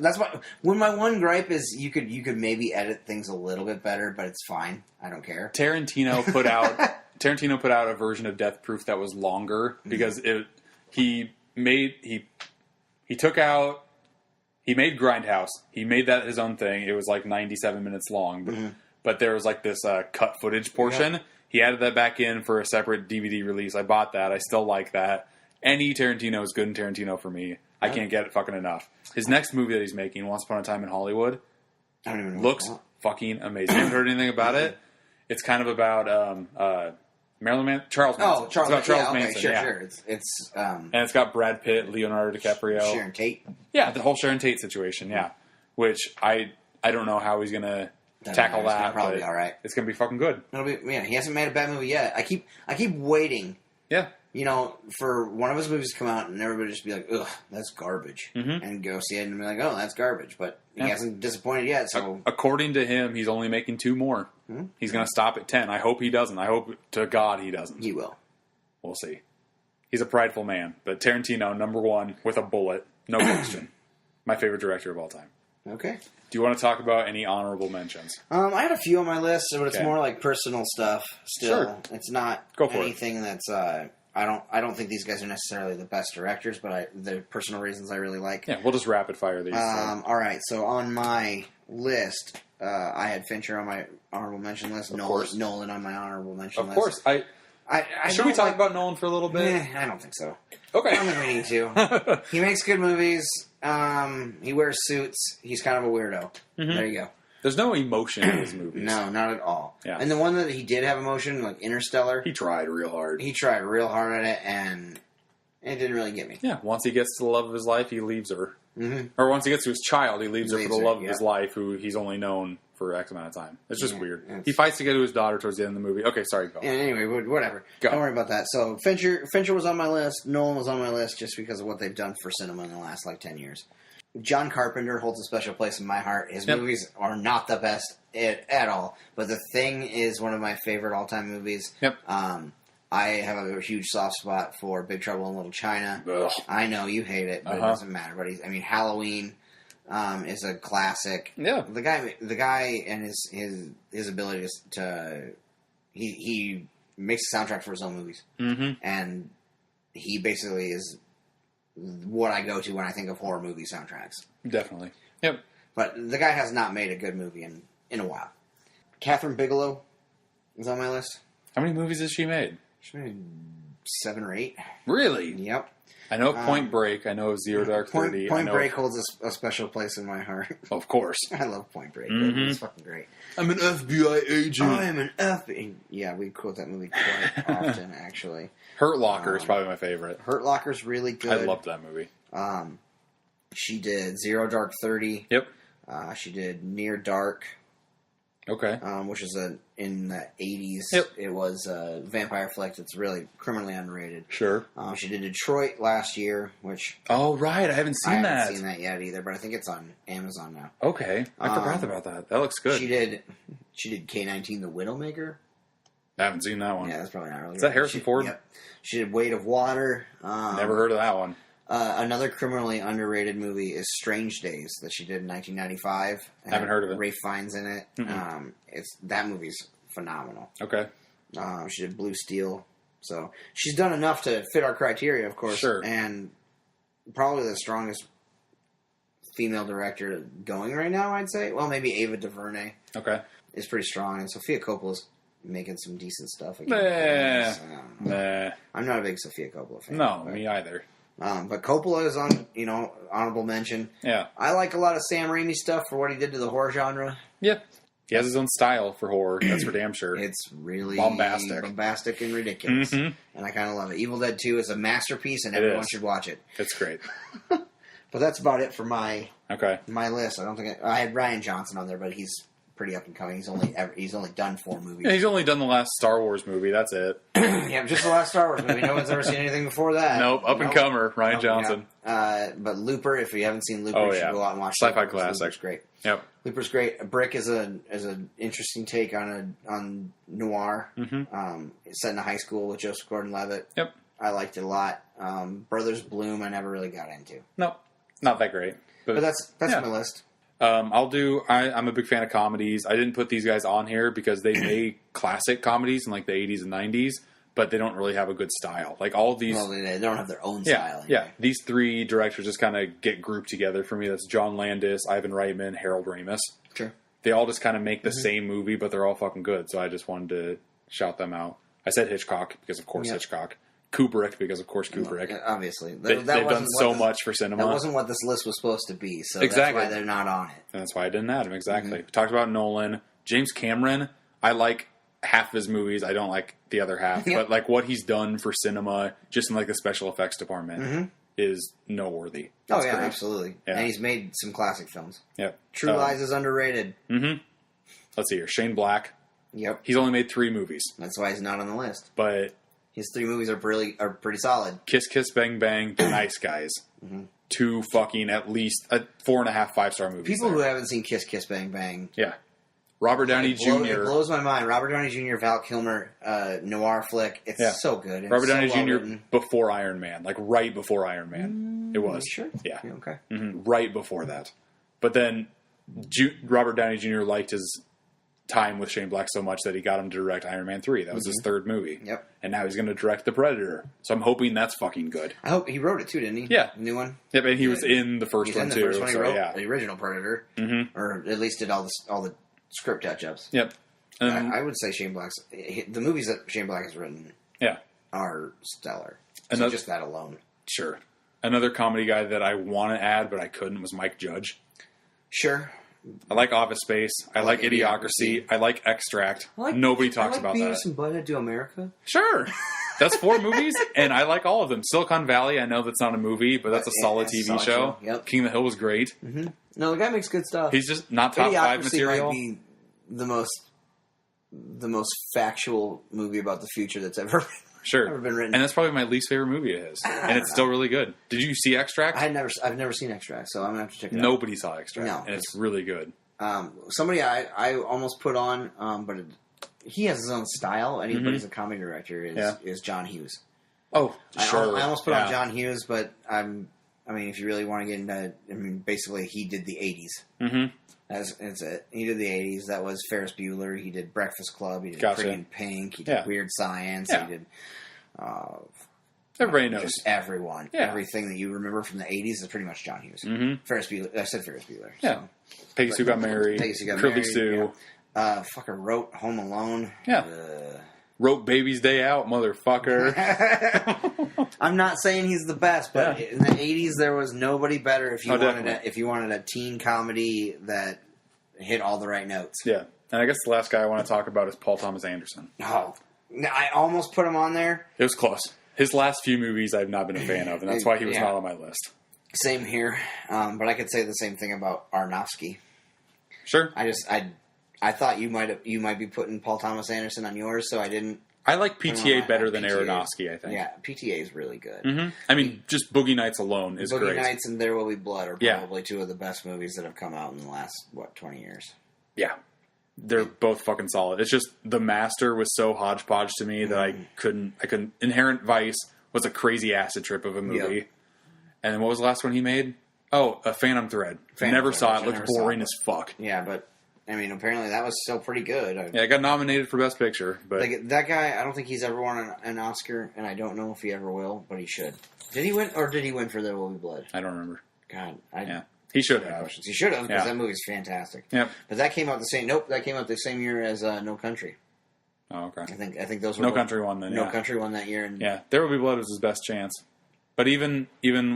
when my one gripe is you could maybe edit things a little bit better, but it's fine. I don't care. Tarantino put out a version of Death Proof that was longer because he made Grindhouse. He made that his own thing. It was like 97 minutes long, but there was like this cut footage portion. Yeah. He added that back in for a separate DVD release. I bought that. I still like that. Any Tarantino is good in Tarantino for me. I can't get it fucking enough. His next movie that he's making, Once Upon a Time in Hollywood, I don't even know looks fucking amazing. I haven't heard anything about it. It's kind of about Charles Manson. Oh, It's about Charles Manson. Sure, yeah. sure. It's And it's got Brad Pitt, Leonardo DiCaprio. Sharon Tate. Yeah, the whole Sharon Tate situation, yeah. Which I don't know how he's going to tackle It's gonna that. probably but be all right. It's going to be fucking good. It'll be. Yeah, he hasn't made a bad movie yet. I keep waiting. Yeah. You know, for one of his movies to come out and everybody just be like, "Ugh, that's garbage," and go see it and be like, "Oh, that's garbage," but he hasn't disappointed yet. So, According to him, he's only making 2 more. He's going to stop at 10. I hope he doesn't. I hope to God he doesn't. he will. We'll see. He's a prideful man, but Tarantino, number 1 with a bullet, no question. My favorite director of all time. Okay. Do you want to talk about any honorable mentions? I had a few on my list, but it's Okay. more like personal stuff. Still, Sure. it's not Go for it. anything that's. I don't think these guys are necessarily the best directors, but the personal reasons I really like. Yeah, we'll just rapid fire these. All right, so on my list, I had Fincher on my honorable mention list. Nolan on my honorable mention of list. course. I Should we talk about Nolan for a little bit? I don't think so. Okay. I don't think we need to. He makes good movies. He wears suits. He's kind of a weirdo. There you go. There's no emotion in his movies. No, not at all. Yeah. And the one that he did have emotion, like Interstellar, He tried real hard. he tried real hard at it, and it didn't really get me. Yeah, once he gets to the love of his life, he leaves her. Or once he gets to his child, he leaves her for Leaves the her, love of yeah. his life, who he's only known for X amount of time. It's just Yeah, weird. it's- He fights to get to his daughter towards the end of the movie. Okay, sorry, go. And anyway, whatever. Go. Don't worry about that. So Fincher was on my list. Nolan was on my list just because of what they've done for cinema in the last 10 years. John Carpenter holds a special place in my heart. His movies are not the best at all, but The Thing is one of my favorite all-time movies. Yep. I have a huge soft spot for Big Trouble in Little China. Ugh. I know you hate it, but it doesn't matter. But Halloween is a classic. Yeah. The guy, and his ability to he makes a soundtrack for his own movies, and he basically is what I go to when I think of horror movie soundtracks. Definitely. Yep. But the guy has not made a good movie in a while. Catherine Bigelow is on my list. How many movies has she made? She made 7 or 8. Really? Yep. I know Point Break. I know Zero Dark 30. Point I know, Break holds a special place in my heart. Of course. I love Point Break. It's fucking great. I'm an FBI agent. I'm an FBI. Yeah, we quote that movie quite often, actually. Hurt Locker is probably my favorite. Hurt Locker's really good. I loved that movie. She did Zero Dark 30. Yep. She did Near Dark, Okay. which is in the 80s. Yep. It was a vampire flick that's really criminally underrated. Sure. She did Detroit last year, which Oh, right. I haven't seen I that. haven't seen that yet either, but I think it's on Amazon now. Okay. I forgot about that. That looks good. She did K-19 The Widowmaker. I haven't seen that one. Yeah, that's probably not really Is that good. Harrison Ford? Yep. She did Weight of Water. Never heard of that one. Another criminally underrated movie is Strange Days that she did in 1995. Haven't heard of it. Ralph Fiennes in it. That movie's phenomenal. Okay. She did Blue Steel. So she's done enough to fit our criteria, of course. Sure. And probably the strongest female director going right now, I'd say. Well, maybe Ava DuVernay Okay. is pretty strong. And Sofia Coppola's making some decent stuff Nah. again. Nah. I'm not a big Sofia Coppola fan. No, but, me either. but Coppola is on, honorable mention. Yeah. I like a lot of Sam Raimi stuff for what he did to the horror genre. Yeah. He has his own style for horror. That's for damn sure. It's really Bombastic. and ridiculous. Mhm. And I kind of love it. Evil Dead 2 is a masterpiece, and It everyone is. should watch it. It's great. But that's about it for my Okay. list. I don't think I had Ryan Johnson on there, but he's pretty up and coming. He's only done 4 movies. Yeah, he's only done the last Star Wars movie. That's it. Yeah, just the last Star Wars movie. No one's ever seen anything before that. Nope. Up and comer. Ryan Nope, Johnson. yeah. But Looper, if you haven't seen Looper, Oh, you should yeah. go out and watch Sci-fi Looper. classic. Looper's great. Yep. Looper's great. A Brick is an interesting take on noir. Mm-hmm. It's set in a high school with Joseph Gordon-Levitt. Yep. I liked it a lot. Brothers Bloom, I never really got into, No, not that great. but that's yeah. my list. I'm a big fan of comedies. I didn't put these guys on here because they make classic comedies in like the 80s and 90s, but they don't really have a good style. Like all of these. Well, they don't have their own Yeah, style. Anyway. yeah. These 3 directors just kind of get grouped together for me. That's John Landis, Ivan Reitman, Harold Ramis. Sure. They all just kind of make the same movie, but they're all fucking good. So I just wanted to shout them out. I said Hitchcock because, of course, Yep. Hitchcock. Kubrick because, of course, Kubrick. Obviously. They've wasn't done what so this- much for cinema. That wasn't what this list was supposed to be, so Exactly. that's why they're not on it. And that's why I didn't add him. Exactly. Mm-hmm. We talked about Nolan. James Cameron, I like half of his movies. I don't like the other half. Yep. But like what he's done for cinema, just in like the special effects department, is noteworthy. Oh, That's yeah, great. absolutely. Yeah. And he's made some classic films. Yep. True Lies is underrated. Let's see here. Shane Black. Yep. He's only made 3 movies. That's why he's not on the list. But His 3 movies are pretty solid. Kiss Kiss Bang Bang, The Nice Guys. 2 fucking at least 4.5 5-star movies. People there. who haven't seen Kiss Kiss Bang Bang, Yeah. Robert Downey it Jr. blows my mind. Robert Downey Jr., Val Kilmer, noir flick. It's Yeah. so good. It's Robert so Downey well Jr. written. before Iron Man. Like right before Iron Man. It was. Sure. Yeah. Okay. Right before that. But then Robert Downey Jr. liked his time with Shane Black so much that he got him to direct Iron Man 3. That was his 3rd movie. Yep. And now he's going to direct The Predator. So I'm hoping that's fucking good. I hope he wrote it too, didn't he? Yeah. The new one. Yep, and he was in the first He's one in the too. first one. He So wrote yeah. the original Predator, or at least did all the script touch-ups. Yep. I would say Shane Black's the movies that Shane Black has written Yeah. are stellar. And So just that alone. Sure. Another comedy guy that I want to add, but I couldn't, was Mike Judge. Sure. I like Office Space. I like like Idiocracy. Idiocracy. I like Extract. Nobody talks about that. and Butthead Do America. Sure. That's 4 movies, and I like all of them. Silicon Valley, I know that's not a movie, but that's a Yeah, solid it's a TV solid show. show. Yep. King of the Hill was great. No, the guy makes good stuff. He's just not top 5 Idiocracy material. might be the most factual movie about the future that's ever Sure. been written. And that's probably my least favorite movie of his. And it's still really good. Did you see Extract? I've never seen Extract, so I'm gonna have to check it out. Nobody saw Extract. No. And it's really good. Somebody I almost put on, but he has his own style, and he's a comedy director. Is John Hughes? Oh, sure. I almost put Yeah. on John Hughes, but I mean, if you really want to get into, basically he did the '80s. Mm-hmm. That's it. He did the '80s. That was Ferris Bueller. He did Breakfast Club. He did Gotcha. Pretty in Pink. He did Yeah. Weird Science. Yeah. He did Everybody knows. just everyone. Yeah. Everything that you remember from the '80s is pretty much John Hughes. Mhm. Ferris Bueller. I said Ferris Bueller. Yeah. Peggy Sue Got Married. Peggy Sue Got Curly Married, Sue. yeah. Fucker wrote Home Alone. Yeah. Wrote Baby's Day Out, motherfucker. I'm not saying he's the best, but Yeah. in the '80s there was nobody better if you Oh, wanted definitely. if you wanted a teen comedy that hit all the right notes. Yeah. And I guess the last guy I want to talk about is Paul Thomas Anderson. Oh, I almost put him on there. It was close. His last few movies I've not been a fan of, and that's why he was Yeah. not on my list. Same here, but I could say the same thing about Aronofsky. Sure. I thought you might be putting Paul Thomas Anderson on yours, so I didn't. I like put him PTA on better than PTA. Aronofsky, I think. Yeah, PTA is really good. Mm-hmm. I mean, just Boogie Nights alone is Boogie great. Nights and There Will Be Blood are Yeah. probably two of the best movies that have come out in the last 20 years. Yeah. They're both fucking solid. It's just The Master was so hodgepodge to me that I couldn't. Inherent Vice was a crazy acid trip of a movie. Yep. And then what was the last one he made? Oh, A Phantom Thread. Never saw it. Looked boring as fuck. Yeah, but I mean, apparently that was still pretty good. Yeah, it got nominated for Best Picture, but That guy, I don't think he's ever won an Oscar, and I don't know if he ever will, but he should. Did he win, or did he win for There Will Be Blood? I don't remember. God, Yeah, he should have. He should have, because Yeah. that movie's fantastic. Yep. But that came out the same. Nope, that came out the same year as No Country. Oh, okay. I think those were No both- Country won then. No Yeah. Country won that year. And Yeah, There Will Be Blood was his best chance. But even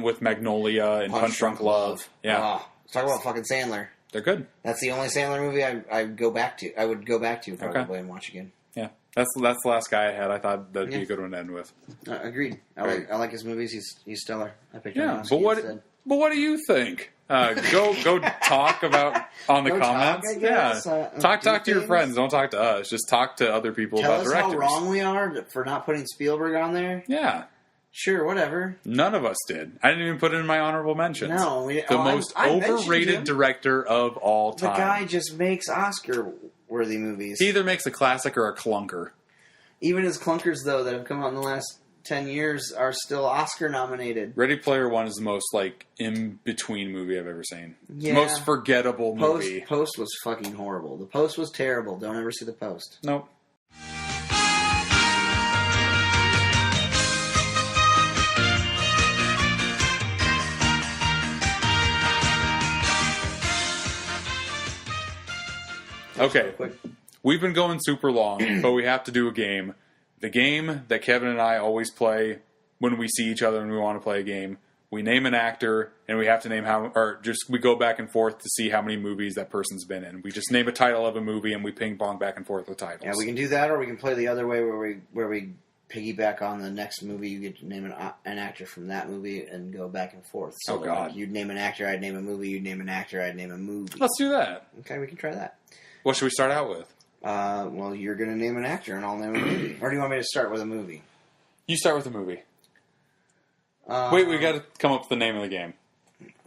with Magnolia and Punch Drunk Love, yeah, Oh, let's talk about fucking Sandler. they're good. That's the only Sandler movie I go back to. I would go back to probably and watch again. Yeah, that's the last guy I had. I thought that'd be Yeah. a good one to end with. Agreed. I like his movies. He's stellar. I picked Yeah, Aronofsky but instead. what do you think? Go talk about on the Go talk, comments. I guess. Yeah, Do talk to your things. friends. Don't talk to us. Just talk to other people Tell about us directors. how wrong we are for not putting Spielberg on there. Yeah, Sure, whatever. none of us did. I didn't even put it in my honorable mentions. No, The most I mentioned overrated him. director of all The time. guy just makes Oscar-worthy movies. He either makes a classic or a clunker. Even his clunkers, though, that have come out in the last 10 years are still Oscar-nominated. Ready Player One is the most in-between movie I've ever seen. Yeah. Most forgettable movie. Post was fucking horrible. The Post was terrible. Don't ever see The Post. Nope. Okay, Quick. we've been going super long, but we have to do a game. The game that Kevin and I always play when we see each other and we want to play a game. We name an actor, and we have to name we go back and forth to see how many movies that person's been in. We just name a title of a movie, and we ping pong back and forth with titles. Yeah, we can do that, or we can play the other way where we piggyback on the next movie. You get to name an actor from that movie and go back and forth. So Oh, God. you'd name an actor, I'd name a movie. You'd name an actor, I'd name a movie. Let's do that. Okay, we can try that. What should we start out with? Well, you're going to name an actor, and I'll name a movie. Or do you want me to start with a movie? You start with the movie. Wait, we got to come up with the name of the game.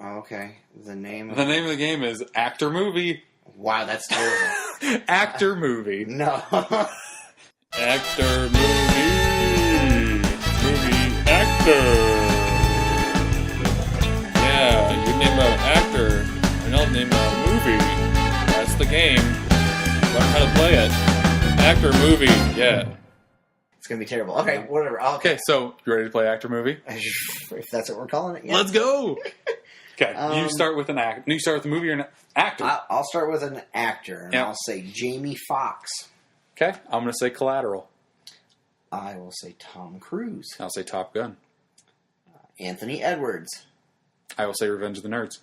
Okay, the name. The name of the game is Actor Movie. Wow, that's terrible. Actor Movie. No. Actor Movie. Movie Actor. Yeah, you name an actor, and I'll name a movie. That's the game. Learn how to play it. Actor Movie. Yeah. It's going to be terrible. Okay, whatever. Okay, so you ready to play Actor Movie? If that's what we're calling it, yeah. Let's go. Okay, you start with an actor. You start with the movie or an actor. I'll start with an actor, and Yeah. I'll say Jamie Foxx. Okay, I'm going to say Collateral. I will say Tom Cruise. I'll say Top Gun. Anthony Edwards. I will say Revenge of the Nerds.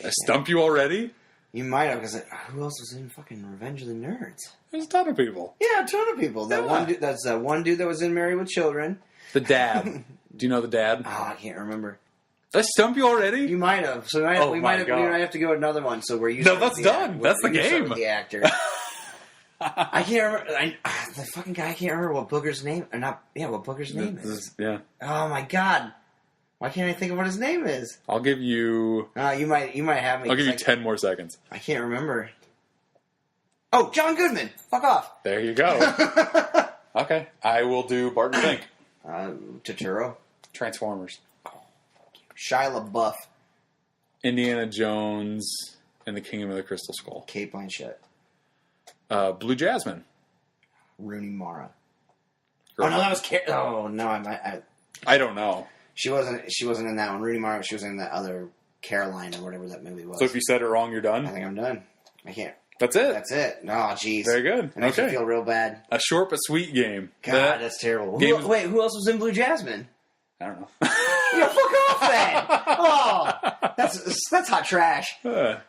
I stump you already? You might have, because who else was in fucking Revenge of the Nerds? There's a ton of people. Yeah, a ton of people. That Yeah. one dude, that's that one dude that was in Married with Children. The dad. Do you know the dad? Oh, I can't remember. Did I stump you already? You might have. So Oh we my might have. God. We might have to go another one. So where you? No, start that's with the done. act- That's the you start game. with the actor. I can't remember. The fucking guy. I can't remember what Booger's name. Or not. Yeah, what Booger's name is. Yeah. Oh my God. Why can't I think of what his name is? I'll give you... You might have me. I'll give you 'cause 10 more seconds. I can't remember. Oh, John Goodman. Fuck off. There you go. Okay. I will do Barton Fink. Totoro. Transformers. Shia LaBeouf. Indiana Jones and the Kingdom of the Crystal Skull. Kate Blanchett. Blue Jasmine. Rooney Mara. Girl. Oh no, that was oh no, I don't know. she wasn't in that one. Rooney Mara. She was in that other Caroline or whatever that movie was. So if you said it wrong, you're I done? think I'm done. I can't. That's it. That's it. Oh, jeez. Very good. It makes me Okay. feel real bad. A short but sweet game. God, that's terrible. game is- Wait, who else was in Blue Jasmine? I don't know. Yeah, fuck off then. Oh, that's hot trash.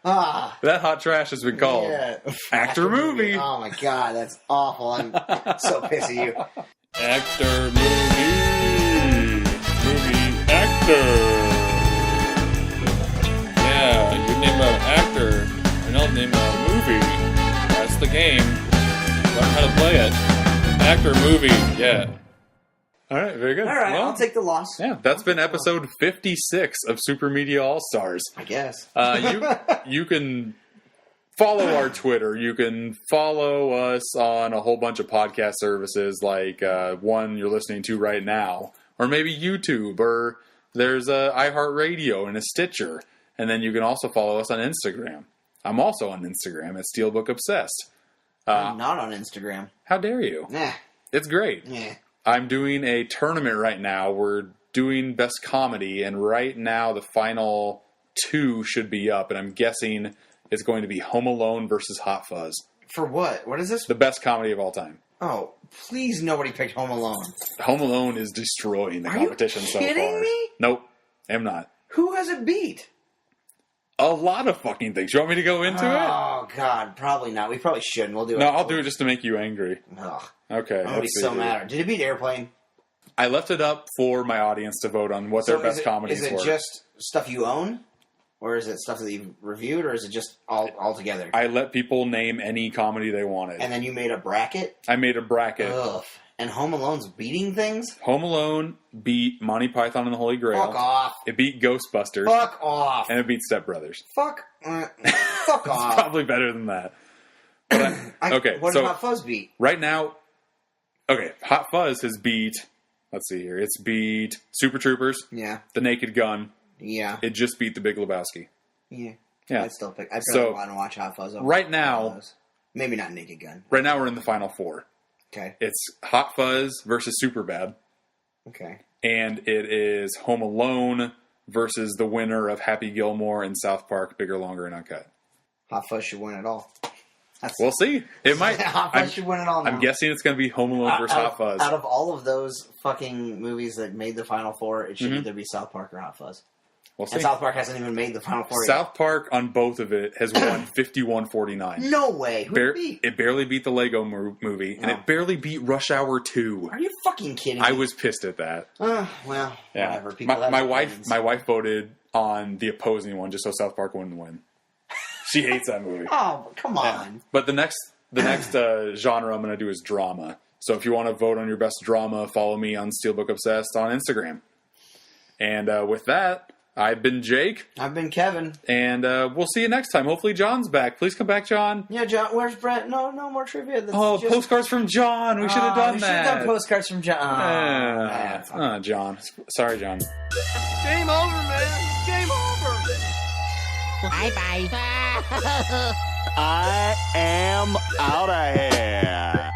Ah, That hot trash has been called yeah. Actor Movie. Oh my God, that's awful. I'm so pissed at you. Actor Movie. Movie Actor. Yeah, you name an actor, and I'll name a movie. That's the game. Learn how to play it. Actor Movie. Yeah. All right, very good. All right, Well, I'll take the loss. yeah, that's been episode 56 of Super Media All Stars. I guess. You can follow our Twitter. You can follow us on a whole bunch of podcast services like one you're listening to right now, or maybe YouTube, or There's a iHeartRadio and a Stitcher. And then you can also follow us on Instagram. I'm also on Instagram at Steelbook Obsessed. I'm not on Instagram. How dare you? Nah. It's great. Nah. I'm doing a tournament right now. We're doing Best Comedy, and right now the final 2 should be up, and I'm guessing it's going to be Home Alone versus Hot Fuzz. For what? What is this? The best comedy of all time. Oh, please nobody picked Home Alone. Home Alone is destroying the competition so far. Are you kidding me? Nope, I'm not. Who has it beat? A lot of fucking things. You want me to go into it? Oh, God. Probably not. We probably shouldn't. We'll do it. No, I'll do it just to make you angry. Ugh. Okay. I'm going to be so mad. Did it beat Airplane? I left it up for my audience to vote on what their best comedies were. Is it just stuff you own? Or is it stuff that you've reviewed? Or is it just all together? I let people name any comedy they wanted. And then you made a bracket? I made a bracket. Ugh. And Home Alone's beating things? Home Alone beat Monty Python and the Holy Grail. Fuck off. It beat Ghostbusters. Fuck off. And it beat Step Brothers. Fuck off. It's probably better than that. But okay, what so did Hot Fuzz beat? right now, okay, Hot Fuzz has beat, let's see here, it's beat Super Troopers, Yeah. The Naked Gun. Yeah. It just beat The Big Lebowski. Yeah. Yeah. I'd still pick. I'd So, probably want to watch Hot Fuzz. Over right now- Hot Fuzz. Maybe not Naked Gun. Right now we're in the final 4. Okay. It's Hot Fuzz versus Superbad, Okay. and it is Home Alone versus the winner of Happy Gilmore and South Park, Bigger, Longer, and Uncut. Hot Fuzz should win it all. We'll see. It might. Hot Fuzz should win it all now. I'm guessing it's going to be Home Alone versus Hot Fuzz. Out of all of those fucking movies that made the Final Four, it should either be South Park or Hot Fuzz. We'll see. And South Park hasn't even made the Final Four yet. South Park on both of it has won 51-49. No way. Who did it beat? It barely beat the Lego movie, and it barely beat Rush Hour 2. Are you fucking kidding me? I was pissed at that. Well, Yeah. whatever. People have My opinions. wife voted on the opposing one just so South Park wouldn't win. She hates that movie. Oh, come on. But the next genre I'm going to do is drama. So if you want to vote on your best drama, follow me on Steelbook Obsessed on Instagram. And with that, I've been Jake, I've been Kevin. and we'll see you next time. Hopefully John's back. Please come back, John. Yeah, John. Where's Brett? No more trivia. That's Oh, just... postcards from John. We should have done we that. should have done postcards from John. John. Sorry, John. Game over, man. Game over. Bye-bye. I am out of here.